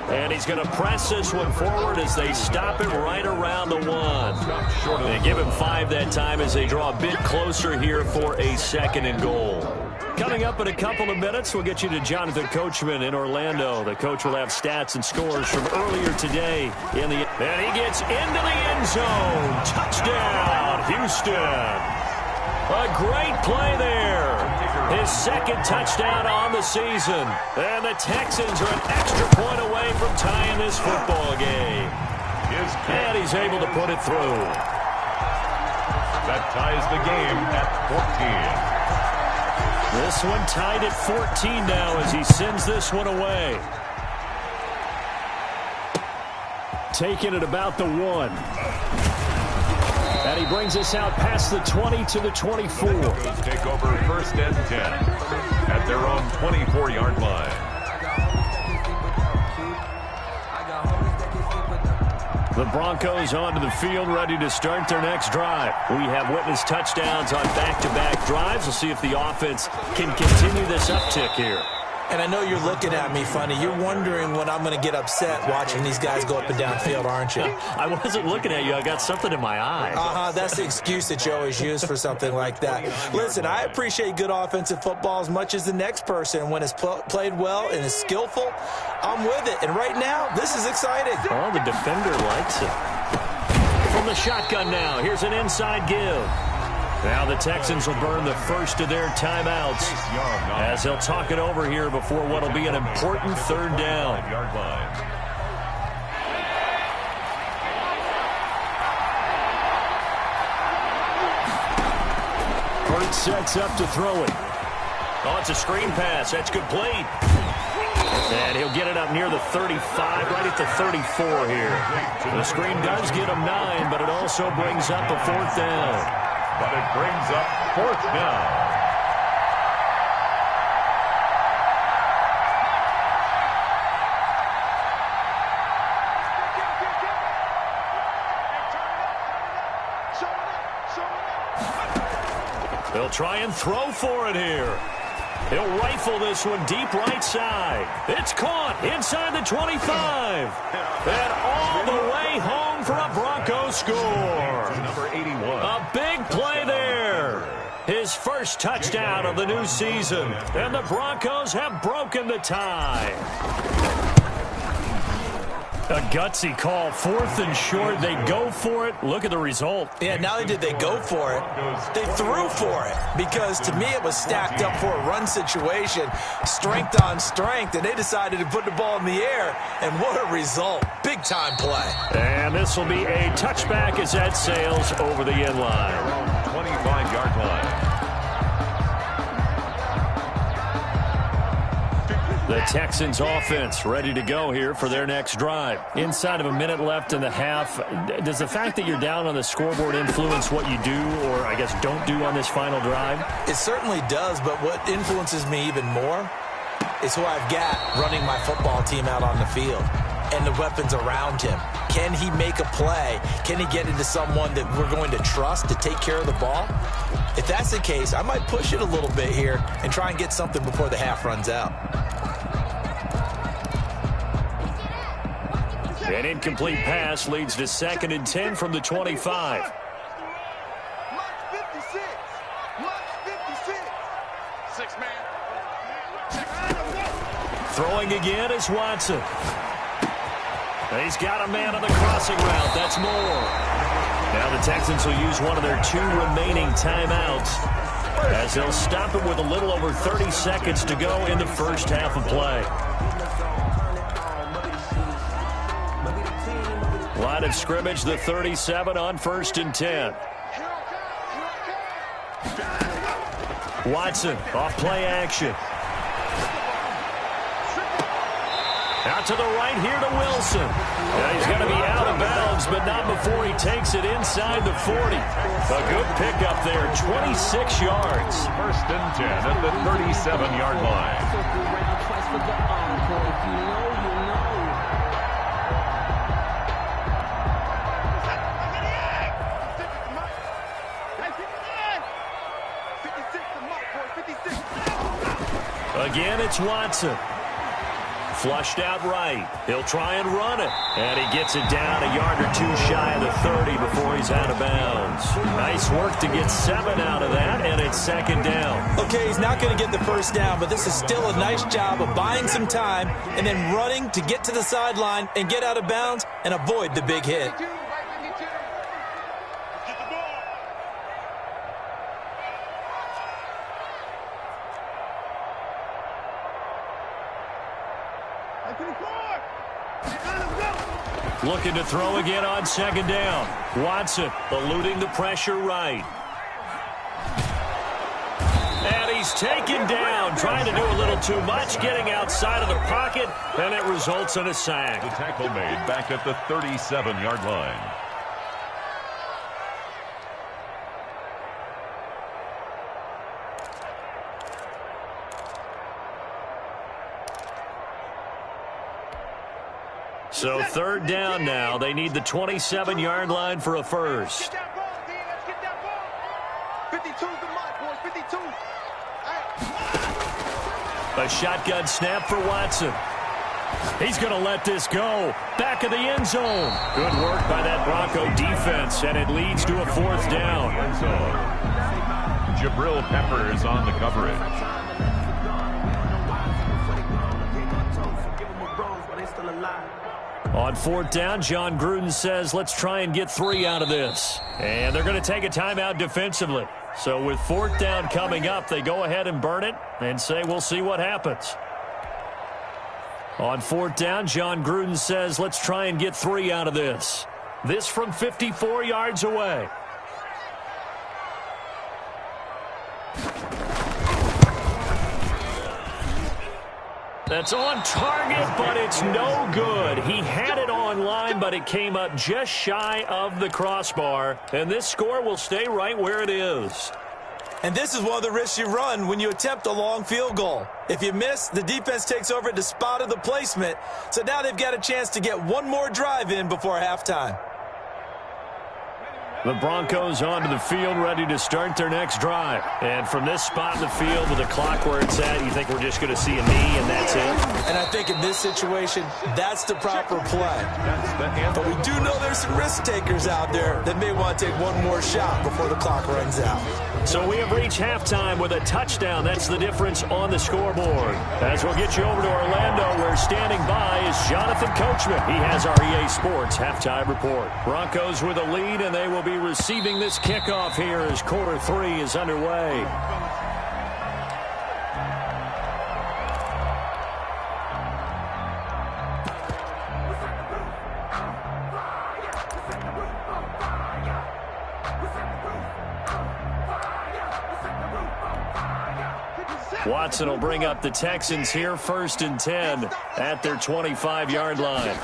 And he's going to press this one forward as they stop him right around the 1. They give him 5 that time as they draw a bit closer here for a 2nd and goal. Coming up in a couple of minutes, we'll get you to Jonathan Coachman in Orlando. The coach will have stats and scores from earlier today. And he gets into the end zone. Touchdown, Houston. A great play there. His 2nd touchdown on the season. And the Texans are an extra point away from tying this football game. And he's able to put it through. That ties the game at 14. This one tied at 14 now as he sends this one away. Taking it about the 1. And he brings us out past the 20 to the 24. Take over 1st and 10 at their own 24-yard line. The Broncos onto the field, ready to start their next drive. We have witnessed touchdowns on back-to-back drives. We'll see if the offense can continue this uptick here. And I know you're looking at me funny. You're wondering when I'm going to get upset watching these guys go up and down field, aren't you? I wasn't looking at you. I got something in my eye. That's the excuse that you always use for something like that. Listen, I appreciate good offensive football as much as the next person. When it's played well and is skillful, I'm with it. And right now, this is exciting. Oh, the defender likes it. From the shotgun now, here's an inside give. Now the Texans will burn the first of their timeouts as they'll talk it over here before what will be an important third down. Hurts sets up to throw it. Oh, it's a screen pass. That's complete. And he'll get it up near the 35, right at the 34 here. The screen does get him 9, but it also brings up a fourth down. But it brings up fourth down. They'll try and throw for it here. He'll rifle this one deep right side. It's caught inside the 25. And all the way home for a Broncos score. Number 81. A big play there. His first touchdown of the new season. And the Broncos have broken the tie. A gutsy call, 4th and short. They go for it. Look at the result. Yeah, not only did they go for it, they threw for it. Because to me, it was stacked up for a run situation, strength on strength, and they decided to put the ball in the air. And what a result. Big-time play. And this will be a touchback as that sails over the end line. 25-yard line. The Texans offense ready to go here for their next drive. Inside of a minute left in the half, does the fact that you're down on the scoreboard influence what you do or, I guess, don't do on this final drive? It certainly does, but what influences me even more is who I've got running my football team out on the field and the weapons around him. Can he make a play? Can he get into someone that we're going to trust to take care of the ball? If that's the case, I might push it a little bit here and try and get something before the half runs out. An incomplete pass leads to 2nd and 10 from the 25. Throwing again is Watson. He's got a man on the crossing route. That's Moore. Now the Texans will use one of their 2 remaining timeouts as they'll stop it with a little over 30 seconds to go in the first half of play. Line of scrimmage, the 37 on 1st and 10. Watson off play action. Out to the right here to Wilson. Now he's going to be out of bounds, but not before he takes it inside the 40. A good pickup there, 26 yards. 1st and 10 at the 37-yard line. Again, it's Watson. Flushed out right. He'll try and run it. And he gets it down a yard or 2 shy of the 30 before he's out of bounds. Nice work to get 7 out of that, and it's 2nd down. Okay, he's not going to get the first down, but this is still a nice job of buying some time and then running to get to the sideline and get out of bounds and avoid the big hit. Looking to throw again on 2nd down. Watson eluding the pressure right. And he's taken down, trying to do a little too much, getting outside of the pocket, and it results in a sack. The tackle made back at the 37-yard line. So third down now. They need the 27-yard line for a first. Get that ball, D. Let's get that ball. 52's the mark, boys. 52. A shotgun snap for Watson. He's going to let this go. Back of the end zone. Good work by that Bronco defense, and it leads to a fourth down. Jabril Peppers on the coverage. On fourth down, John Gruden says, let's try and get 3 out of this. And they're going to take a timeout defensively. So with fourth down coming up, they go ahead and burn it and say, we'll see what happens. On fourth down, John Gruden says, let's try and get 3 out of this. This from 54 yards away. That's on target, but it's no good. He had it on line, but it came up just shy of the crossbar. And this score will stay right where it is. And this is one of the risks you run when you attempt a long field goal. If you miss, the defense takes over at the spot of the placement. So now they've got a chance to get one more drive in before halftime. The Broncos onto the field, ready to start their next drive. And from this spot in the field with the clock where it's at, you think we're just going to see a knee and that's it? And I think in this situation, that's the proper play. But we do know there's some risk takers out there that may want to take one more shot before the clock runs out. So we have reached halftime with a touchdown. That's the difference on the scoreboard. As we'll get you over to Orlando, where standing by is Jonathan Coachman. He has our EA Sports halftime report. Broncos with a lead, and they will be receiving this kickoff here as quarter 3 is underway. Watson will bring up the Texans here, 1st and 10 at their 25-yard line.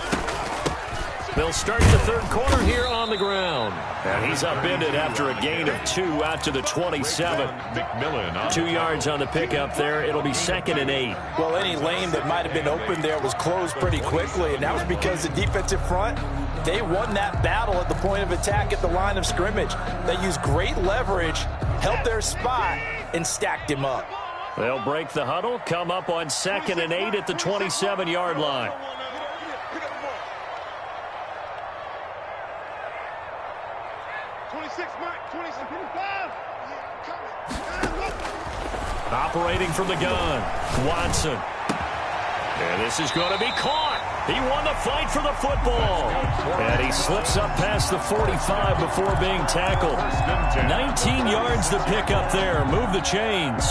They'll start the third quarter here on the ground. And he's upended after a gain of 2 out to the 27. McMillan 2 yards on the pickup there. It'll be 2nd and 8. Well, any lane that might have been open there was closed pretty quickly, and that was because the defensive front, they won that battle at the point of attack at the line of scrimmage. They used great leverage, held their spot, and stacked him up. They'll break the huddle, come up on 2nd and 8 at the 27-yard line. Operating from the gun, Watson. And this is going to be caught. He won the fight for the football. And he slips up past the 45 before being tackled. 19 yards to pick up there. Move the chains.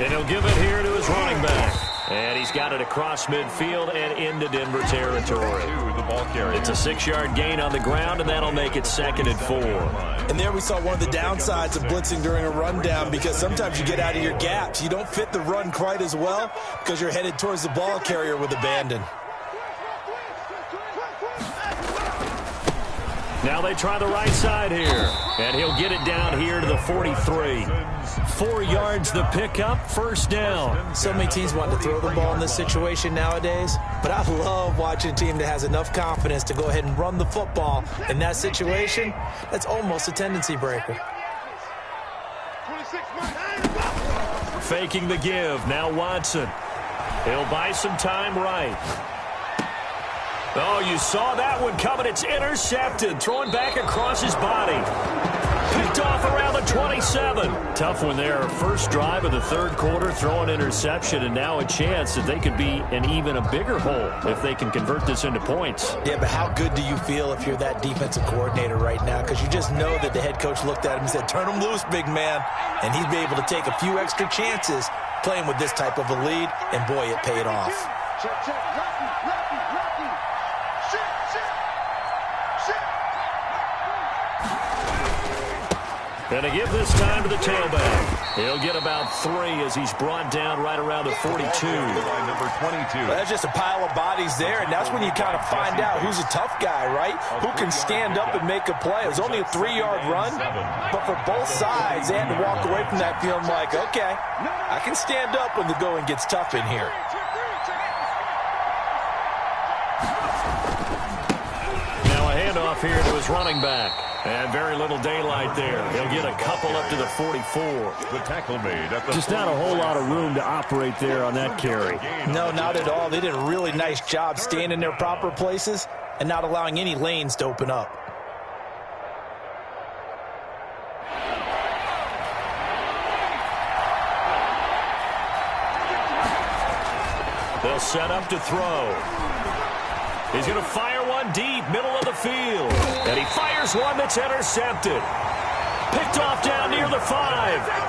And he'll give it here to his running back. And he's got it across midfield and into Denver territory. It's a 6-yard gain on the ground, and that'll make it 2nd and 4. And there we saw one of the downsides of blitzing during a rundown, because sometimes you get out of your gaps. You don't fit the run quite as well because you're headed towards the ball carrier with abandon. Now they try the right side here, and he'll get it down here to the 43. 4 yards the pickup, 1st down. So many teams want to throw the ball in this situation nowadays, but I love watching a team that has enough confidence to go ahead and run the football. In that situation, that's almost a tendency breaker. Faking the give, now Watson. He'll buy some time right. Oh, you saw that one coming. It's intercepted. Throwing back across his body. Picked off around the 27. Tough one there. First drive of the third quarter, throwing interception, and now a chance that they could be in even a bigger hole if they can convert this into points. Yeah, but how good do you feel if you're that defensive coordinator right now? Because you just know that the head coach looked at him and said, turn him loose, big man. And he'd be able to take a few extra chances playing with this type of a lead, and boy, it paid off. Going to give this time to the tailback. He'll get about 3 as he's brought down right around the 42. By number 22. Well, that's just a pile of bodies there, and that's when you kind of find out who's a tough guy, right? Who can stand up and make a play. It was only a 3-yard run, but for both sides, they had to walk away from that feeling like, okay, I can stand up when the going gets tough in here. Now a handoff here to his running back. And very little daylight there. He'll get a couple up to the 44. The tackle made at the just not a whole lot of room to operate there on that carry. No, not at all. They did a really nice job staying in their proper places and not allowing any lanes to open up. They'll set up to throw. He's going to fire one deep, middle of the field. And he fires one that's intercepted. Picked off down near the 5.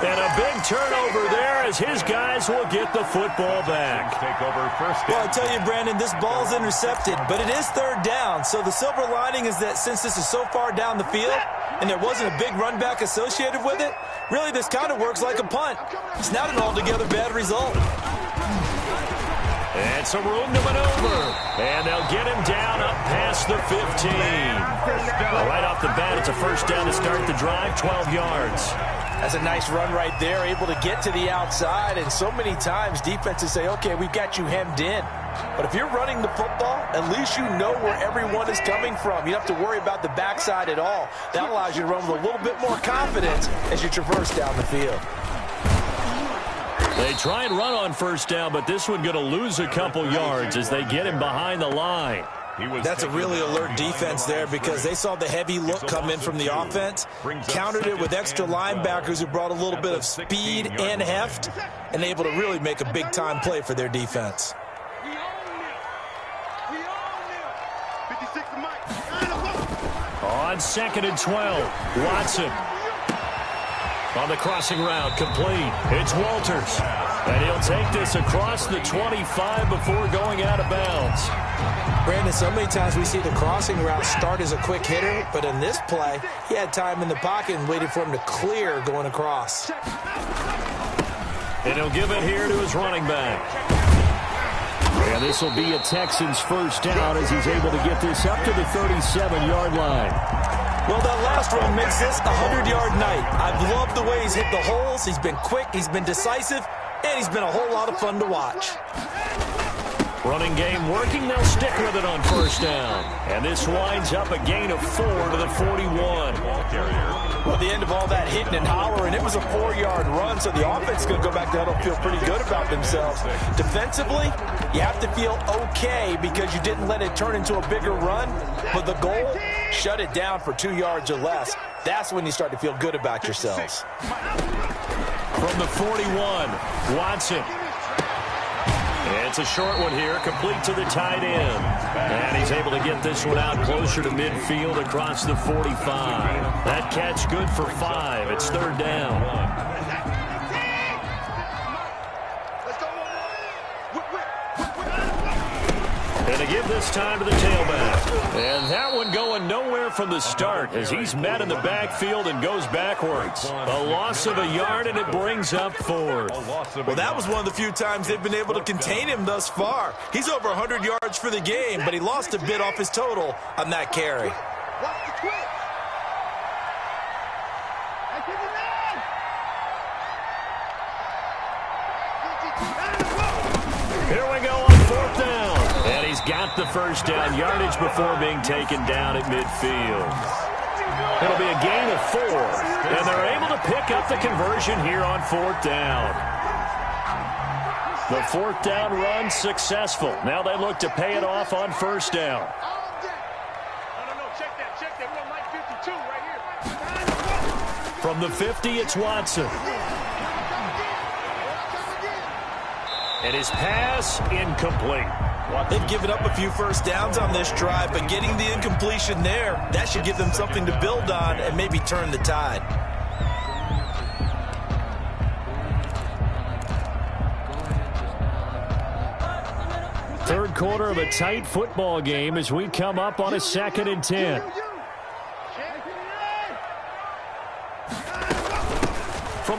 And a big turnover there as his guys will get the football back. Take over first down. Well, I tell you, Brandon, this ball's intercepted, but it is third down. So the silver lining is that since this is so far down the field and there wasn't a big run back associated with it, really this kind of works like a punt. It's not an altogether bad result. And some room to maneuver. And they'll get him down up past the 15. Right off the bat, it's a first down to start the drive, 12 yards. That's a nice run right there, able to get to the outside. And so many times defenses say, okay, we've got you hemmed in. But if you're running the football, at least you know where everyone is coming from. You don't have to worry about the backside at all. That allows you to run with a little bit more confidence as you traverse down the field. They try and run on first down, but this one going to lose a couple yards as they get him behind the line. That's a really alert defense there because they saw the heavy look come in from the offense, countered it with extra linebackers who brought a little bit of speed and heft, and able to really make a big-time play for their defense. On 2nd and 12, Watson. On the crossing route, complete. It's Walters. And he'll take this across the 25 before going out of bounds. Brandon, so many times we see the crossing route start as a quick hitter, but in this play, he had time in the pocket and waited for him to clear going across. And he'll give it here to his running back. And this will be a Texans first down as he's able to get this up to the 37-yard line. Well, that last run makes this a 100-yard night. I've loved the way he's hit the holes. He's been quick, he's been decisive, and he's been a whole lot of fun to watch. Running game working, they'll stick with it on first down. And this winds up a gain of 4 to the 41. Well, the end of all that hitting and hollering, it was a 4-yard run, so the offense is going to go back to huddle and feel pretty good about themselves. Defensively, you have to feel okay because you didn't let it turn into a bigger run, but the goal, shut it down for 2 yards or less. That's when you start to feel good about yourselves. From the 41, Watson. It's a short one here, complete to the tight end. And he's able to get this one out closer to midfield across the 45. That catch good for 5. It's third down. And to give this time to the tailback. And that one going nowhere from the start as he's met in the backfield and goes backwards. A loss of a yard, and it brings up 4th. Well, that was one of the few times they've been able to contain him thus far. He's over 100 yards for the game, but he lost a bit off his total on that carry. Here we go on 4th down. And he's got the first down yardage before being taken down at midfield. It'll be a gain of 4. And they're able to pick up the conversion here on 4th down. The 4th down run successful. Now they look to pay it off on first down. From the 50, it's Watson. And his pass incomplete. They've given up a few first downs on this drive, but getting the incompletion there, that should give them something to build on and maybe turn the tide. Third quarter of a tight football game as we come up on a 2nd and 10.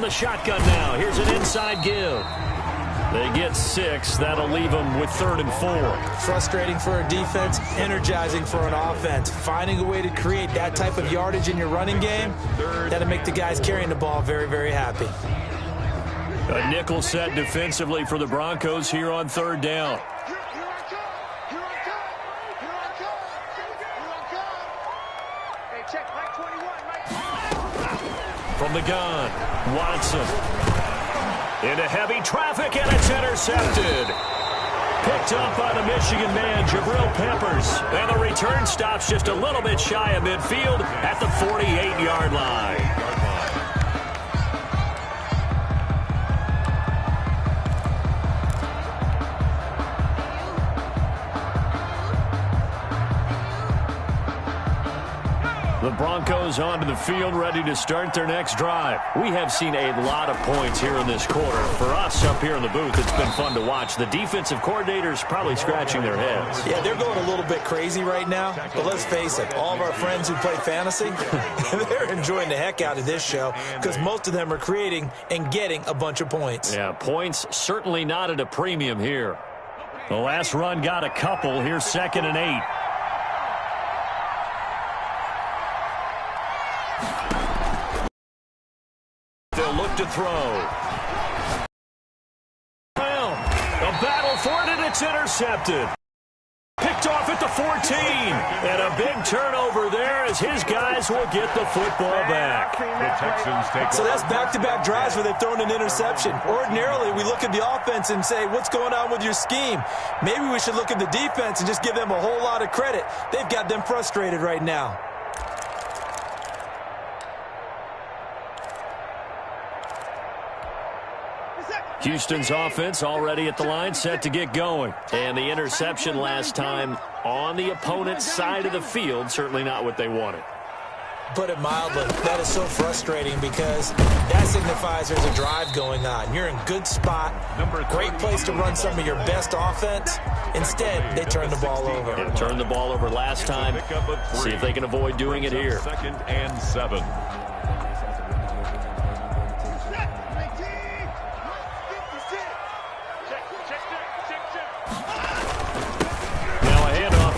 From the shotgun now, here's an inside give. They get 6. That'll leave them with 3rd and 4. Frustrating for a defense, energizing for an offense. Finding a way to create that type of yardage in your running game, that'll make the guys carrying the ball very, very happy. A nickel set defensively for the Broncos here on 3rd down. From the gun, Watson. Into heavy traffic, and it's intercepted. Picked up by the Michigan man, Jabril Peppers. And the return stops just a little bit shy of midfield at the 48-yard line. The Broncos onto the field, ready to start their next drive. We have seen a lot of points here in this quarter. For us up here in the booth, it's been fun to watch. The defensive coordinators probably scratching their heads. Yeah, they're going a little bit crazy right now. But let's face it, all of our friends who play fantasy, they're enjoying the heck out of this show because most of them are creating and getting a bunch of points. Yeah, points certainly not at a premium here. The last run got a couple. Here's 2nd and 8. To throw. Well, a battle for it, and it's intercepted. Picked off at the 14. And a big turnover there as his guys will get the football back. The Texans take so that's back-to-back drives where they've thrown an interception. Ordinarily, we look at the offense and say, what's going on with your scheme? Maybe we should look at the defense and just give them a whole lot of credit. They've got them frustrated right now. Houston's offense already at the line, set to get going. And the interception last time on the opponent's side of the field, certainly not what they wanted. Put it mildly, that is so frustrating because that signifies there's a drive going on. You're in good spot, great place to run some of your best offense. Instead, they turn the ball over. Yeah, turned the ball over last time. See if they can avoid doing it here. 2nd and 7.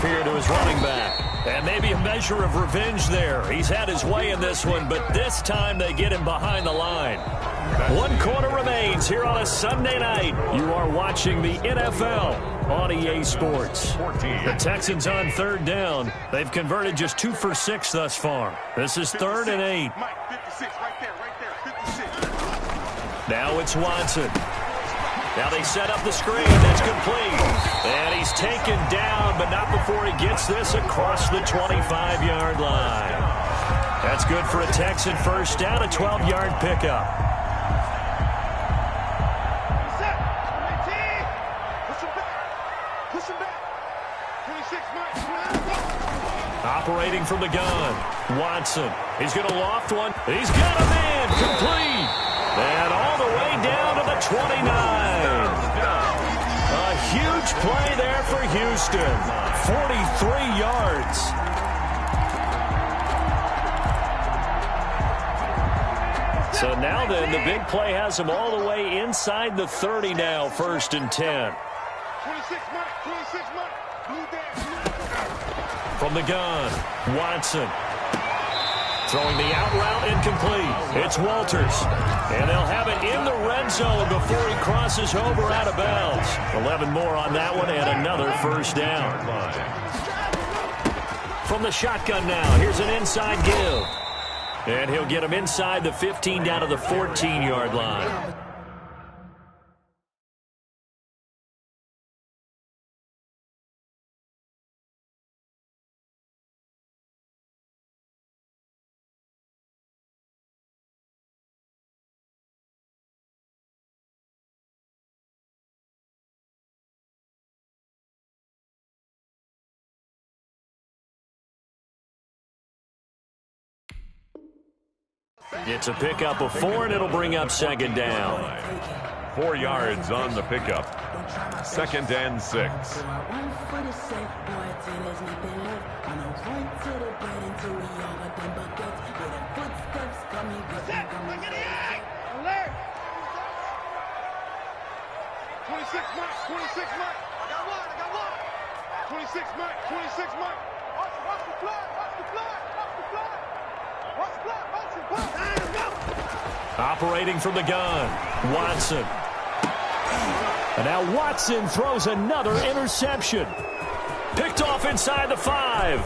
Here to his running back. And maybe a measure of revenge there. He's had his way in this one, but this time they get him behind the line. 1 quarter remains here on a Sunday night. You are watching the NFL on EA Sports. The Texans on 3rd down. They've converted just 2 for 6 thus far. This is 3rd and 8. Now it's Watson. Now they set up the screen. That's complete. And he's taken down, but not before he gets this across the 25-yard line. That's good for a Texan first down, a 12-yard pickup. Operating from the gun, Watson. He's going to loft one. He's got a man complete. And all the way down to the 29. A huge play there for Houston. 43 yards. So now then, the big play has them all the way inside the 30 now, 1st and 10. From the gun, Watson. Throwing the out route incomplete. It's Walters. And they'll have it in the red zone before he crosses over out of bounds. 11 more on that one and another first down. From the shotgun now, here's an inside give. And he'll get him inside the 15 down to the 14-yard line. It's a pickup of 4, and it'll bring up 2nd down. 4 yards on the pickup. 2nd and 6. 26 Mike. 26 Mike. I got one. 26 Mike. 26 Mike. Watch the fly. Operating from the gun, Watson. And now Watson throws another interception. Picked off inside the 5.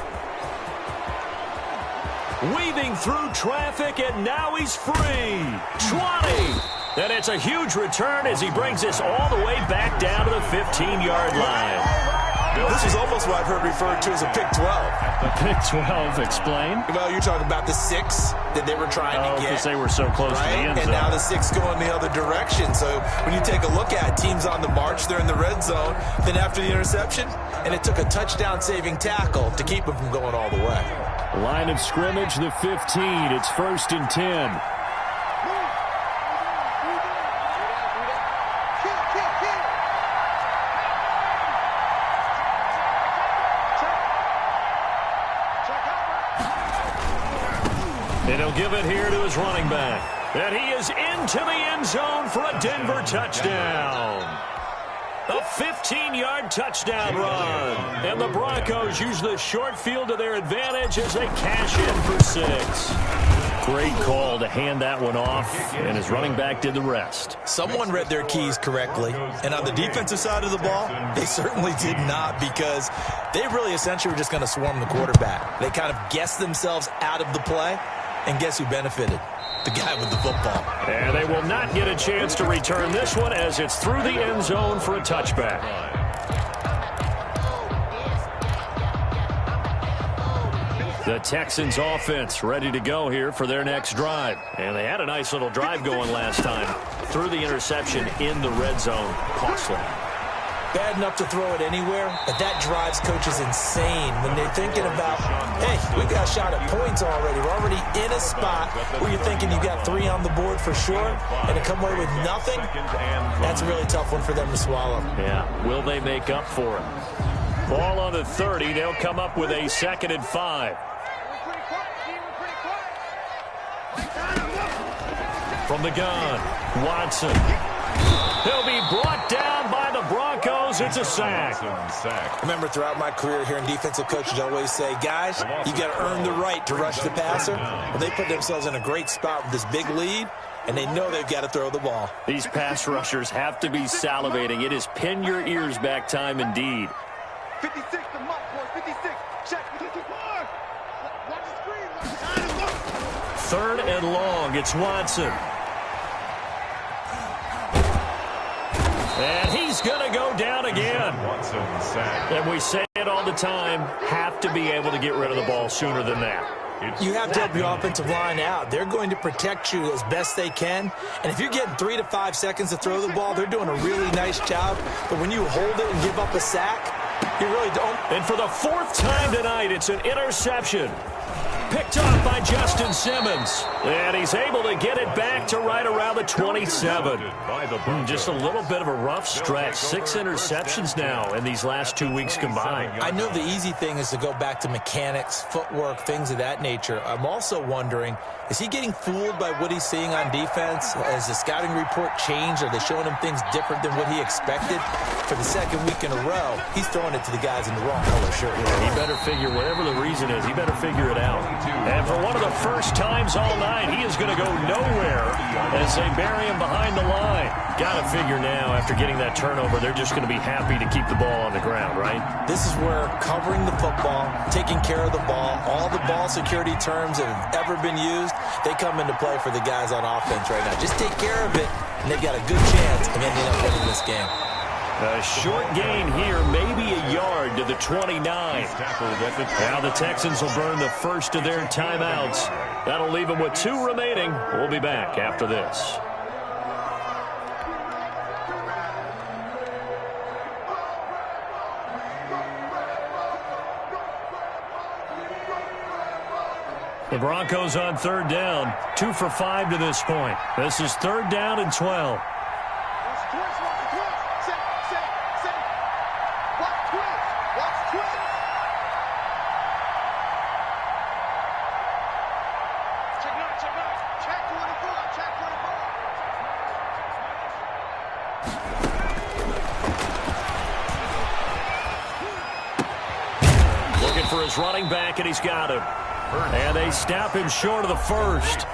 Weaving through traffic, and now he's free. 20. And it's a huge return as he brings this all the way back down to the 15-yard line. This is almost what I've heard referred to as a pick 12. A pick 12, explain? Well, you're talking about the 6 that they were trying to get. Because they were so close to the end zone. And now the 6 going the other direction. So when you take a look at teams on the march, they're in the red zone. Then after the interception, and it took a touchdown-saving tackle to keep them from going all the way. Line of scrimmage, the 15. It's 1st and 10. And he'll give it here to his running back. And he is into the end zone for a Denver touchdown. A 15-yard touchdown run. And the Broncos use the short field to their advantage as they cash in for 6. Great call to hand that one off, and his running back did the rest. Someone read their keys correctly, and on the defensive side of the ball, they certainly did not, because they really essentially were just going to swarm the quarterback. They kind of guessed themselves out of the play, and guess who benefited? The guy with the football. And they will not get a chance to return this one as it's through the end zone for a touchback. The Texans offense ready to go here for their next drive. And they had a nice little drive going last time. Through the interception in the red zone. Costly. Bad enough to throw it anywhere, but that drives coaches insane when they're thinking about, hey, we got a shot at points already. We're already in a spot where you're thinking you got 3 on the board for sure, and to come away with nothing, that's a really tough one for them to swallow. Yeah, will they make up for it? Ball on the 30. They'll come up with a 2nd and 5. From the gun, Watson. He'll be brought down by the Broncos. It's a sack. Remember, throughout my career here in defensive coaches, I always say, guys, you got to earn the right to rush the passer. Well, they put themselves in a great spot with this big lead, and they know they've got to throw the ball. These pass rushers have to be salivating. It is pin your ears back time indeed. 56 to Mike, boy. 56. Check. 54. Watch the screen. 3rd and long. It's Watson. And he's going to go down again. And we say it all the time, have to be able to get rid of the ball sooner than that. You have to help your offensive line out. They're going to protect you as best they can. And if you're getting 3 to 5 seconds to throw the ball, they're doing a really nice job. But when you hold it and give up a sack, you really don't. And for the 4th time tonight, it's an interception. Picked off by Justin Simmons. And he's able to get it back to right around the 27. Just a little bit of a rough stretch. 6 interceptions now in these last 2 weeks combined. I know the easy thing is to go back to mechanics, footwork, things of that nature. I'm also wondering, is he getting fooled by what he's seeing on defense? Has the scouting report changed? Are they showing him things different than what he expected? For the 2nd week in a row, he's throwing it to the guys in the wrong color shirt. He better figure, whatever the reason is, he better figure it out. And for one of the first times all night, he is going to go nowhere as they bury him behind the line. Got to figure now, after getting that turnover, they're just going to be happy to keep the ball on the ground, right? This is where covering the football, taking care of the ball, all the ball security terms that have ever been used, they come into play for the guys on offense right now. Just take care of it, and they've got a good chance of ending up winning this game. A short gain here, maybe a yard to the 29. Now the Texans will burn the first of their timeouts. That'll leave them with 2 remaining. We'll be back after this. The Broncos on 3rd down, 2 for 5 to this point. This is 3rd down and 12. for his running back, and he's got him. And they snap him short of the first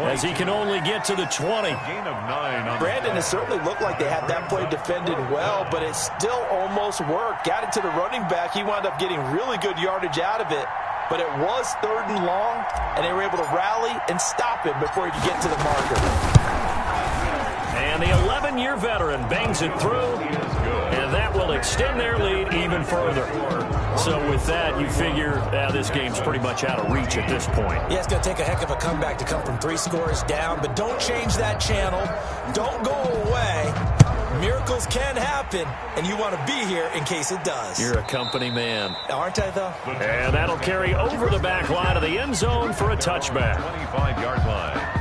as he can only get to the 20. Gain of 9. Brandon, it certainly looked like they had that play defended well, but it still almost worked. Got it to the running back. He wound up getting really good yardage out of it. But it was 3rd and long, and they were able to rally and stop him before he could get to the marker. And the 11-year veteran bangs it through, and that will extend their lead even further. So with that, you figure this game's pretty much out of reach at this point. Yeah, it's going to take a heck of a comeback to come from 3 scores down, but don't change that channel. Don't go away. Miracles can happen, and you want to be here in case it does. You're a company man. Aren't I, though? And that'll carry over the back line of the end zone for a touchback. 25-yard line.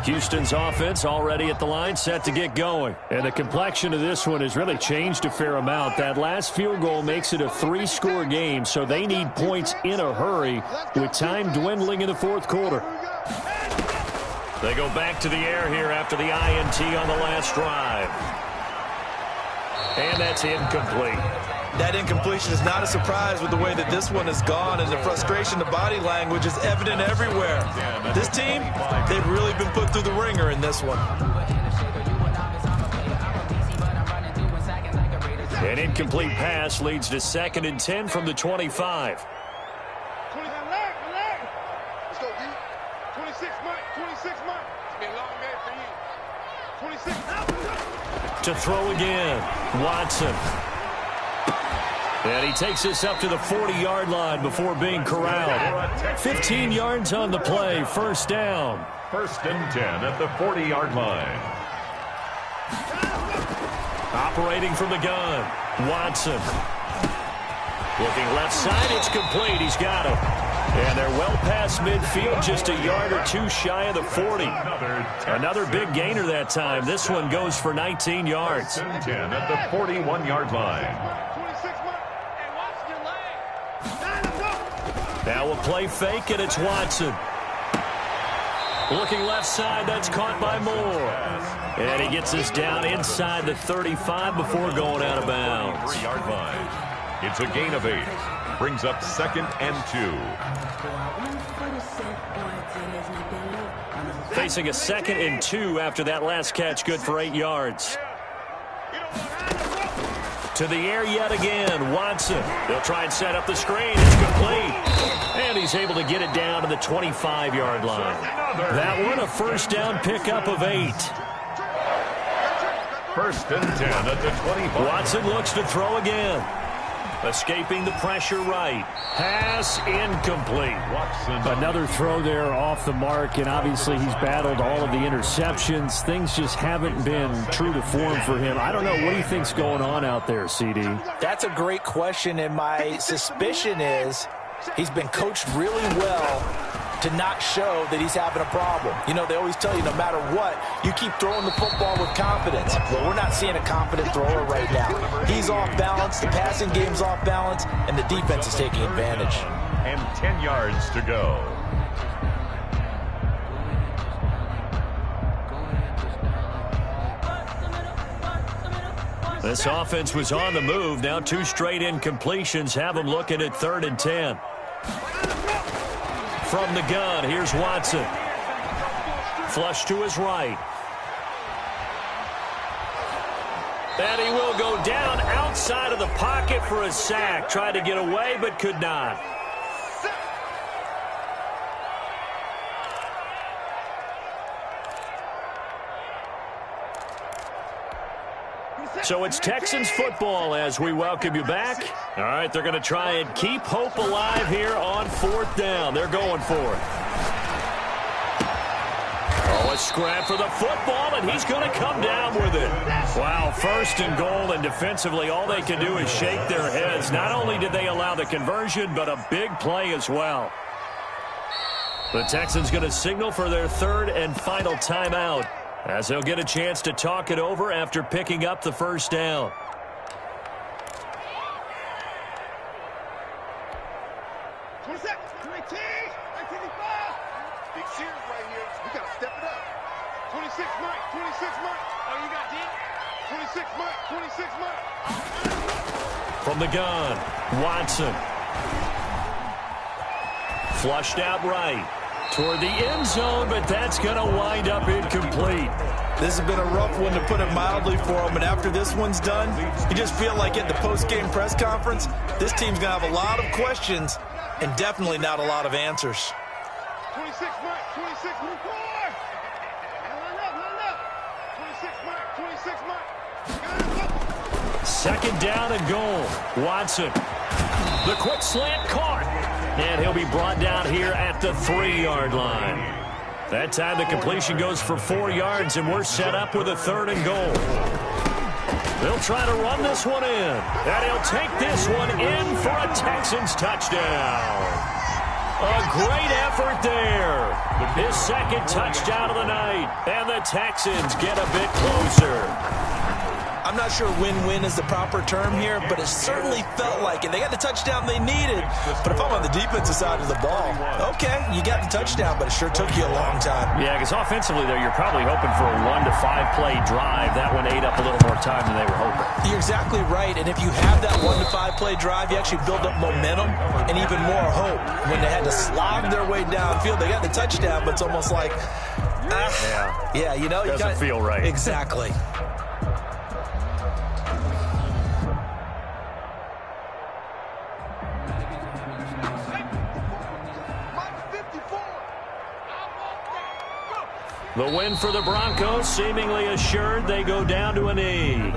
Houston's offense already at the line, set to get going. And the complexion of this one has really changed a fair amount. That last field goal makes it a 3-score game, so they need points in a hurry with time dwindling in the 4th quarter. They go back to the air here after the INT on the last drive. And that's incomplete. That incompletion is not a surprise with the way that this one has gone, and the frustration, the body language is evident everywhere. This team, they've really been put through the ringer in this one. An incomplete pass leads to 2nd and 10 from the 25. Let's go, D. 26 months. It's been a long day for you. 26. To throw again, Watson. And he takes this up to the 40-yard line before being corralled. 15 yards on the play, 1st down. 1st and 10 at the 40-yard line. Operating from the gun, Watson. Looking left side, it's complete. He's got it. And they're well past midfield, just a yard or 2 shy of the 40. Another big gainer that time. This one goes for 19 yards. 1st and 10 at the 41-yard line. Now a play fake, and it's Watson. Looking left side, that's caught by Moore. And he gets us down inside the 35 before going out of bounds. 3-yard line. It's a gain of 8. Brings up 2nd and 2. Facing a 2nd and 2 after that last catch, good for 8 yards. To the air yet again, Watson. They'll try and set up the screen. It's complete. And he's able to get it down to the 25-yard line. That one, a 1st down pickup of 8. 1st and 10 at the 25. Watson looks to throw again. Escaping the pressure right. Pass incomplete. Watson. Another throw there off the mark, and obviously he's battled all of the interceptions. Things just haven't been true to form for him. I don't know. What do you think's going on out there, CD? That's a great question, and my suspicion is he's been coached really well to not show that he's having a problem. You know, they always tell you no matter what, you keep throwing the football with confidence. Well, we're not seeing a confident thrower right now. He's off balance, the passing game's off balance, and the defense is taking advantage. And 10 yards to go. This offense was on the move. Now 2 straight incompletions have them looking at 3rd and 10. From the gun, here's Watson. Flush to his right. And he will go down outside of the pocket for a sack. Tried to get away, but could not. So it's Texans football as we welcome you back. All right, they're going to try and keep hope alive here on 4th down. They're going for it. Oh, a scrap for the football, and he's going to come down with it. Wow, 1st and goal, and defensively all they can do is shake their heads. Not only did they allow the conversion, but a big play as well. The Texans going to signal for their 3rd and final timeout, as they'll get a chance to talk it over after picking up the 1st down. From the gun, Watson. Flushed out right toward the end zone, but that's going to wind up incomplete. This has been a rough one, to put it mildly, for them. And after this one's done, you just feel like at the post-game press conference, this team's going to have a lot of questions and definitely not a lot of answers. 26, Mike. 26, move forward. Line up. 26, Mike. Second down and goal. Watson. The quick slant caught. And he'll be brought down here at the 3-yard line. That time the completion goes for 4 yards, and we're set up with a 3rd and goal. They'll try to run this one in. And he'll take this one in for a Texans touchdown. A great effort there. His second touchdown of the night. And the Texans get a bit closer. I'm not sure win-win is the proper term here, but it certainly felt like it. They got the touchdown they needed, but if I'm on the defensive side of the ball, okay, you got the touchdown, but it sure took you a long time. Yeah, because offensively there, you're probably hoping for a 1 to 5 play drive. That one ate up a little more time than they were hoping. You're exactly right, and if you have that 1 to 5 play drive, you actually build up momentum and even more hope. When they had to slog their way downfield, they got the touchdown, but it's almost like, you know, doesn't feel right. Exactly. The win for the Broncos seemingly assured. They go down to a knee.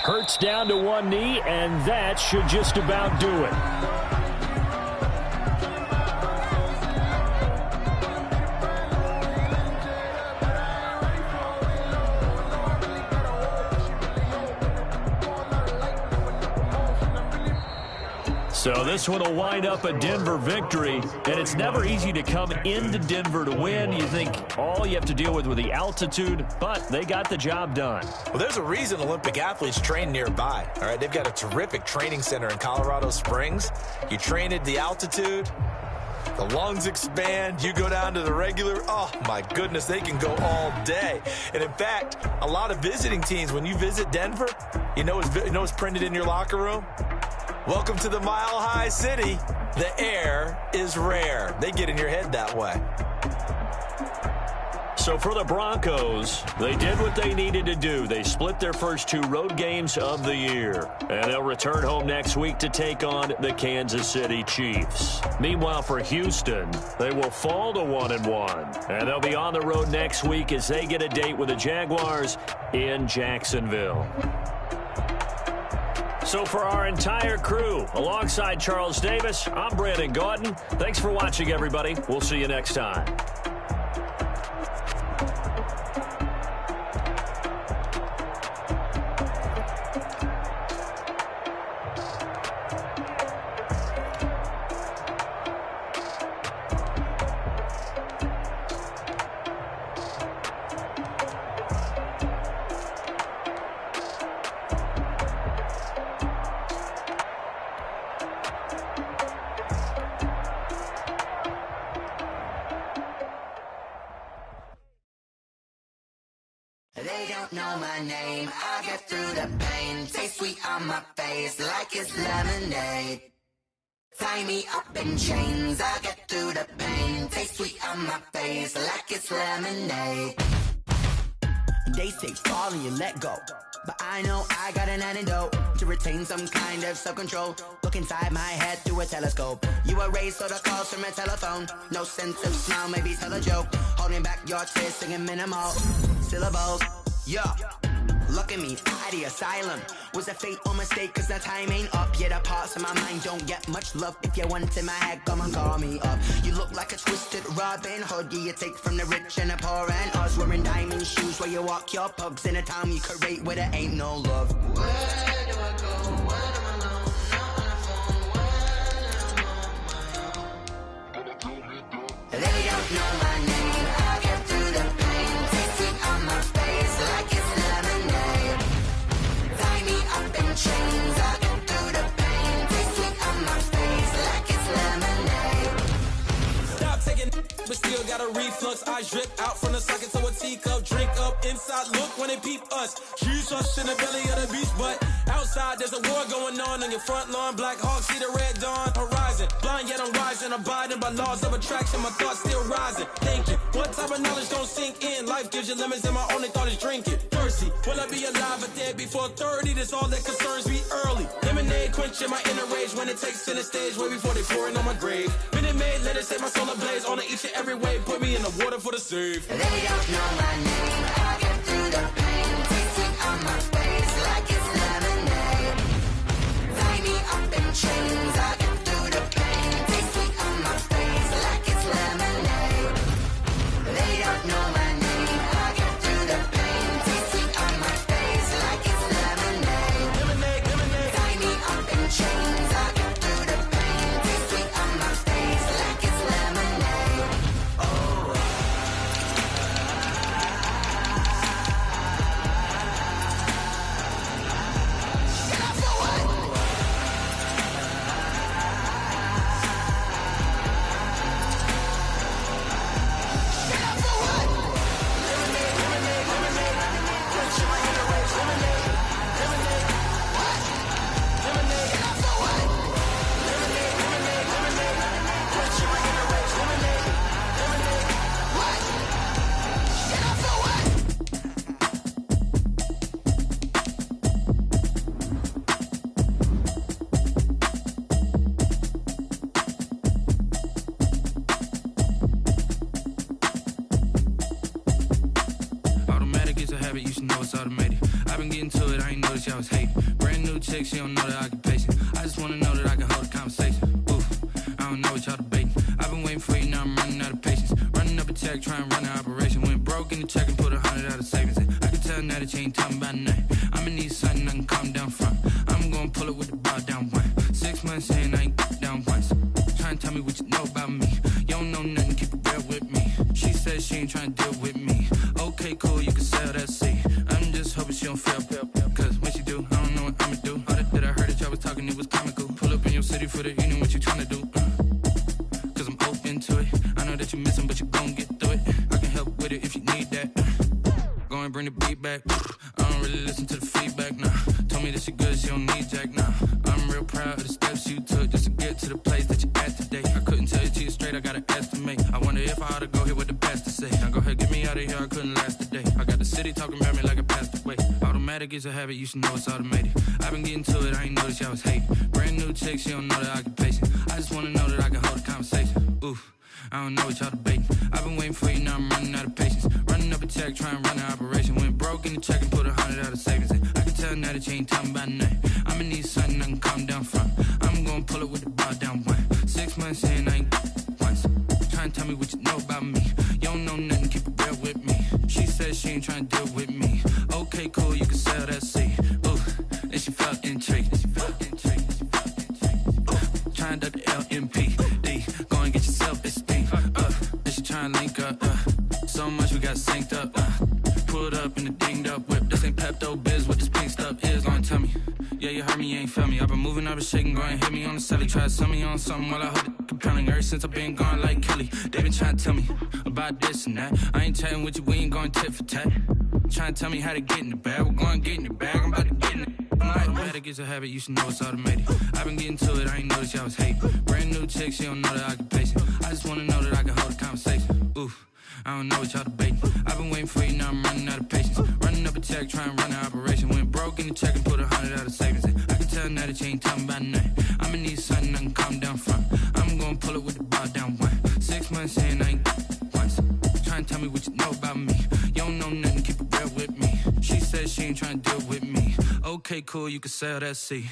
Hurts down to one knee, and that should just about do it. So this one will wind up a Denver victory, and it's never easy to come into Denver to win. You think all you have to deal with the altitude, but they got the job done. Well, there's a reason Olympic athletes train nearby. All right, they've got a terrific training center in Colorado Springs. You train at the altitude, the lungs expand, you go down to the regular, oh my goodness, they can go all day. And in fact, a lot of visiting teams, when you visit Denver, you know what's printed in your locker room? Welcome to the Mile High City. The air is rare. They get in your head that way. So for the Broncos, they did what they needed to do. They split their first 2 road games of the year. And they'll return home next week to take on the Kansas City Chiefs. Meanwhile, for Houston, they will fall to 1-1. And they'll be on the road next week as they get a date with the Jaguars in Jacksonville. So for our entire crew, alongside Charles Davis, I'm Brandon Gaudin. Thanks for watching, everybody. We'll see you next time. They don't know my name, I get through the pain. Taste sweet on my face like it's lemonade. Tie me up in chains, I get through the pain. Taste sweet on my face like it's lemonade. They say fall and you let go, but I know I got an antidote to retain some kind of self-control. Look inside my head through a telescope. You erase all the calls from a telephone. No sense of smile, maybe tell a joke. Holding back your tears, singing minimal syllables. Yeah, look at me, out the asylum. Was a fate or mistake, cause the time ain't up. Yet the parts of my mind don't get much love. If you want in my head, come and call me up. You look like a twisted Robin Hood. Yeah, you take from the rich and the poor and us. Wearing diamond shoes where you walk your pugs in a town you create where there ain't no love. Where do I go? Where am I alone? Not on the phone. Where a reflux. I drip out from the socket to a teacup. Drink up inside, look when they peep us. Huge us in the belly of the beast, but outside there's a war going on your front lawn. Black Hawk, see the red dawn horizon. Blind yet I'm rising, abiding by laws of attraction. My thoughts still rising, thinking what type of knowledge don't sink in? Life gives you lemons and my only thought is drinking. Thirsty, will I be alive or dead before 30? That's all that concerns me early. Lemonade quenching my inner rage when it takes center stage way before they pour it on my grave. Minute Maid, let it set my soul ablaze on each and every way. Put me in the water for the save. They don't know my name. I get through the pain. Taste sweet on my face like it's lemonade. Tie me up in chains. I get through the pain. Taste sweet on my face like it's lemonade. They don't know my name. I get through the pain. Taste sweet on my face like it's lemonade. Lemonade, lemonade. Tie me up in chains. I get through the pain. Taste sweet on my face like it's lemonade. Oh. Automatic is a habit, you should know it's automated. I've been getting to it, I ain't noticed y'all was hating. Brand new chick, she don't know the occupation. I just wanna know that I can hold a conversation. Oof, I don't know what y'all debating. I've been waiting for you, now I'm running out of patience. Running up a check, trying to run an operation. Went broke in the check and put 100 out of savings in. I can tell now that you ain't talking about nothing. I'ma need something I can calm down from. I'm gonna pull it with the bar down one. 6 months in, I ain't down once. Trying to tell me what you know about me. You don't know nothing, keep it real with me. She says she ain't trying to deal with me. Okay, cool, you can sell that seat. I'm just hoping she don't fail. Cause when she do, I don't know what I'ma do. All that I heard that y'all was talking, it was comical. Pull up in your city for the evening, what you tryna do? Cause I'm open to it. I know that you missing, but you gon' get through it. I can help with it if you need that. Go and bring the beat back. I don't really listen to the feedback, nah. Told me that she good, she don't need jack, nah. I'm real proud of the steps you took just to get to the place that you at today. I couldn't tell you to you straight, I gotta estimate. I wonder if I ought to go here with the best to say. Now go ahead, get me out of here, I couldn't last a day. I got the city talking about me like I passed away. Automatic is a habit, you should know it's automated. I've been getting to it, I ain't noticed y'all was hating. Brand new chick, she don't know the occupation. I just wanna know that I can hold a conversation. Oof, I don't know what y'all debating. I've been waiting for you, now I'm running out of patience. Running up a check, trying to run an operation. Went broke in the check and put 100 out of savings in. I can tell now that you ain't talking about nothing. I'ma need something I can calm down from. I'm gonna pull it with the bar down one. 6 months in, I ain't once. Trying to tell me what you know about me. You don't know nothing, keep it real with me. She says she ain't trying to deal with me. Okay, cool, you can sell that seat. Ooh, and she felt intrigued. Trying to duck the LMPD. Go and get your self-esteem. And she trying to link up. So much we got synced up. Pulled up in the dinged up whip. This ain't Pepto-Biz, what this pink stuff is. Gonna tell me. Yeah, you heard me, you ain't felt me. I've been moving, I've been shaking, go and hit me on the celly. Try to sell me on something while I hold it compelling. Ever since I've been gone like Kelly, they been trying to tell me about this and that. I ain't chatting with you, we ain't going tit for tat. Trying to tell me how to get in the bag. We're going to get in the bag, I'm about to get in it. Automatic is a habit, you should know it's automated. I've been getting to it, I ain't noticed y'all was hating. Brand new chick, she don't know the occupation. I just wanna know that I can hold a conversation. Oof, I don't know what y'all debating. I've been waiting for you, now I'm running out of patience. Running up a check, trying to run an operation. Went broke in the check and put 100 out of savings in. I can tell now that you ain't talking about nothing. I'ma need something I can calm down from. I'm gonna pull it with the bar down one. 6 months in, I ain't once. Trying to tell me what you know about me. You don't know nothing, keep it real with me. She says she ain't trying to deal with me. Okay, cool, you can sell that seat.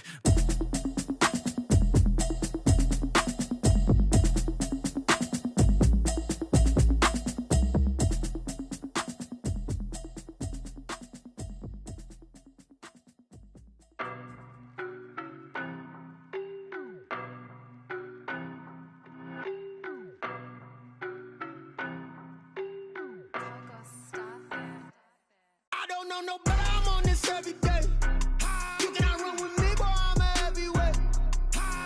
I don't know no better, I'm on this every day. You cannot run with me, boy, I'm a heavyweight.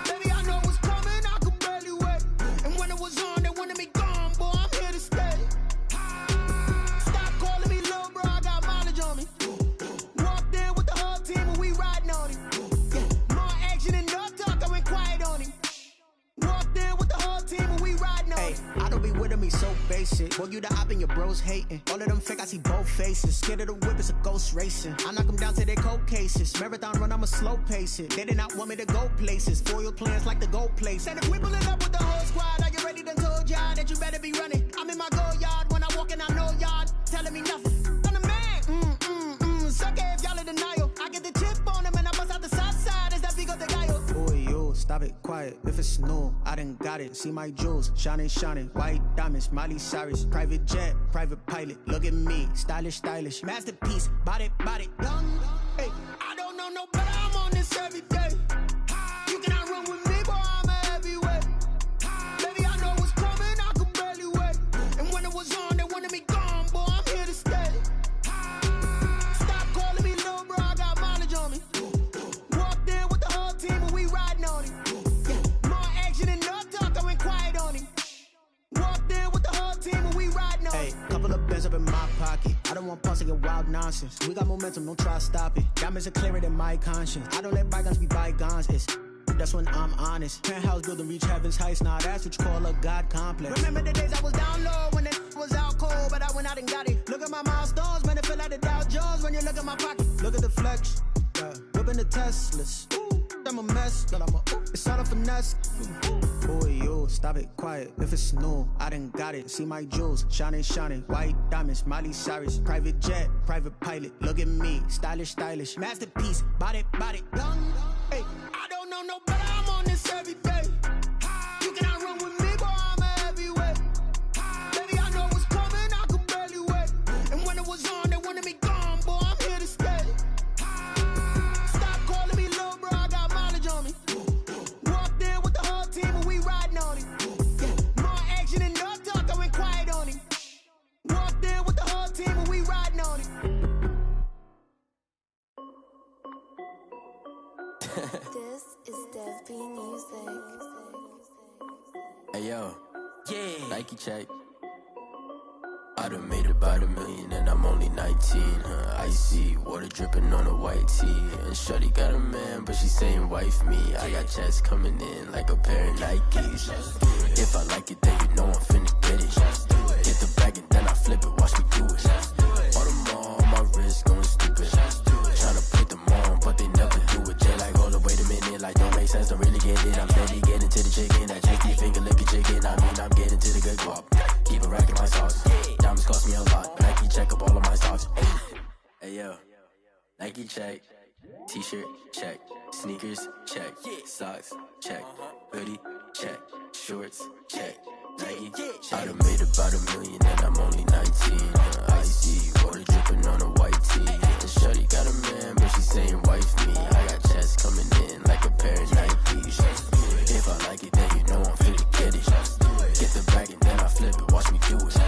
Baby, I know what's coming, I could barely wait. And when it was on, they wanted me gone, boy, I'm here to stay. I don't be with me so basic. Boy, you the op and your bros hating. All of them fake, I see both faces. Scared of the whip, it's a ghost racing. I knock them down to their cold cases. Marathon run, I'ma slow pace it. They did not want me to go places. Foil plans like the gold place. And if we pulling up with the whole squad, are you ready? Done told y'all that you better be running. I'm in my go yard when I walk in, I know y'all telling me nothing. I'm the man. Suck it if y'all in denial. I get the chip on them and I bust out the south side. Is that Vigo de Gallo? Boy, yo, stop it, quiet. If it's new, I done got it. See my jewels, shining, white diamonds, Miley Cyrus, private jet, private pilot. Look at me, stylish, masterpiece, body, young. Hey, I don't know no better. I'm on this every day. You cannot run with me, boy. I'm a heavyweight. Baby, I know what's coming. I could barely wait. And when it was on, they wanted me gone, boy. I'm here to stay. Stop calling me little bro. I got mileage on me. Walked in with the whole team and we riding on it. More action and no talk. I went quiet on him. Walked in with the whole team and we riding on it. Hey, couple of bands up in my pocket. I don't want pause to get wild nonsense. We got momentum, don't try to stop it. Diamonds are clearer than my conscience. I don't let bygones be bygones. That's when I'm honest. Penthouse building, reach heaven's heights. Now that's what you call a God complex. Remember the days I was down low when it was out cold, but I went out and got it. Look at my milestones, man, it feel like the Dow Jones when you look at my pocket. Look at the flex, whipping the Teslas. I'm a mess, but it's all a finesse. Boy, yo, stop it, quiet. If it's new, I done got it. See my jewels, shining, white diamonds, Miley Cyrus, private jet, private pilot. Look at me, stylish, masterpiece, body, young. Hey, I don't know no better. I'm on this every day. You cannot run with me, boy. I'm a heavyweight. Baby, I know what's coming. I could barely wait. And when it was on, they wanted me gone, boy. I'm here to stay. Stop calling me little bro. I got mileage on me. Walked in with the whole team and we riding on it. More action and no talk. I went quiet on him. Walked in with the whole team and we riding on it. This is Dev B Music. Hey yo, yeah. Nike check. I done made about $1 million and I'm only 19. Icy water dripping on a white tee. And shorty got a man, but she saying wife me. I got checks coming in like a pair of Nikes. If I like it, then you know I'm finna get it. Get the bag and then I flip it, watch me do it. All them on my wrist going stupid. Tryna put them on, but they never do it. Jay like, hold up, wait a minute, like don't make sense, don't really get it. I'm steady getting to the chicken, that janky finger licking chicken. I mean, I'm getting to the good guap. Keep a rack in my sauce. Diamonds cost me a lot. Nike check up all of my stocks. Hey yo, Nike check. T-shirt check. Sneakers check. Socks check. Hoodie check. Shorts check. Nike check. I done made about $1 million and I'm only 19. Icy water dripping on a white tee. And shorty got a man, but she saying wife me. I got checks coming in like a pair of Nikes. If I like it, then you know I'm finna get it. Get the bag and then I flip it, watch me do it.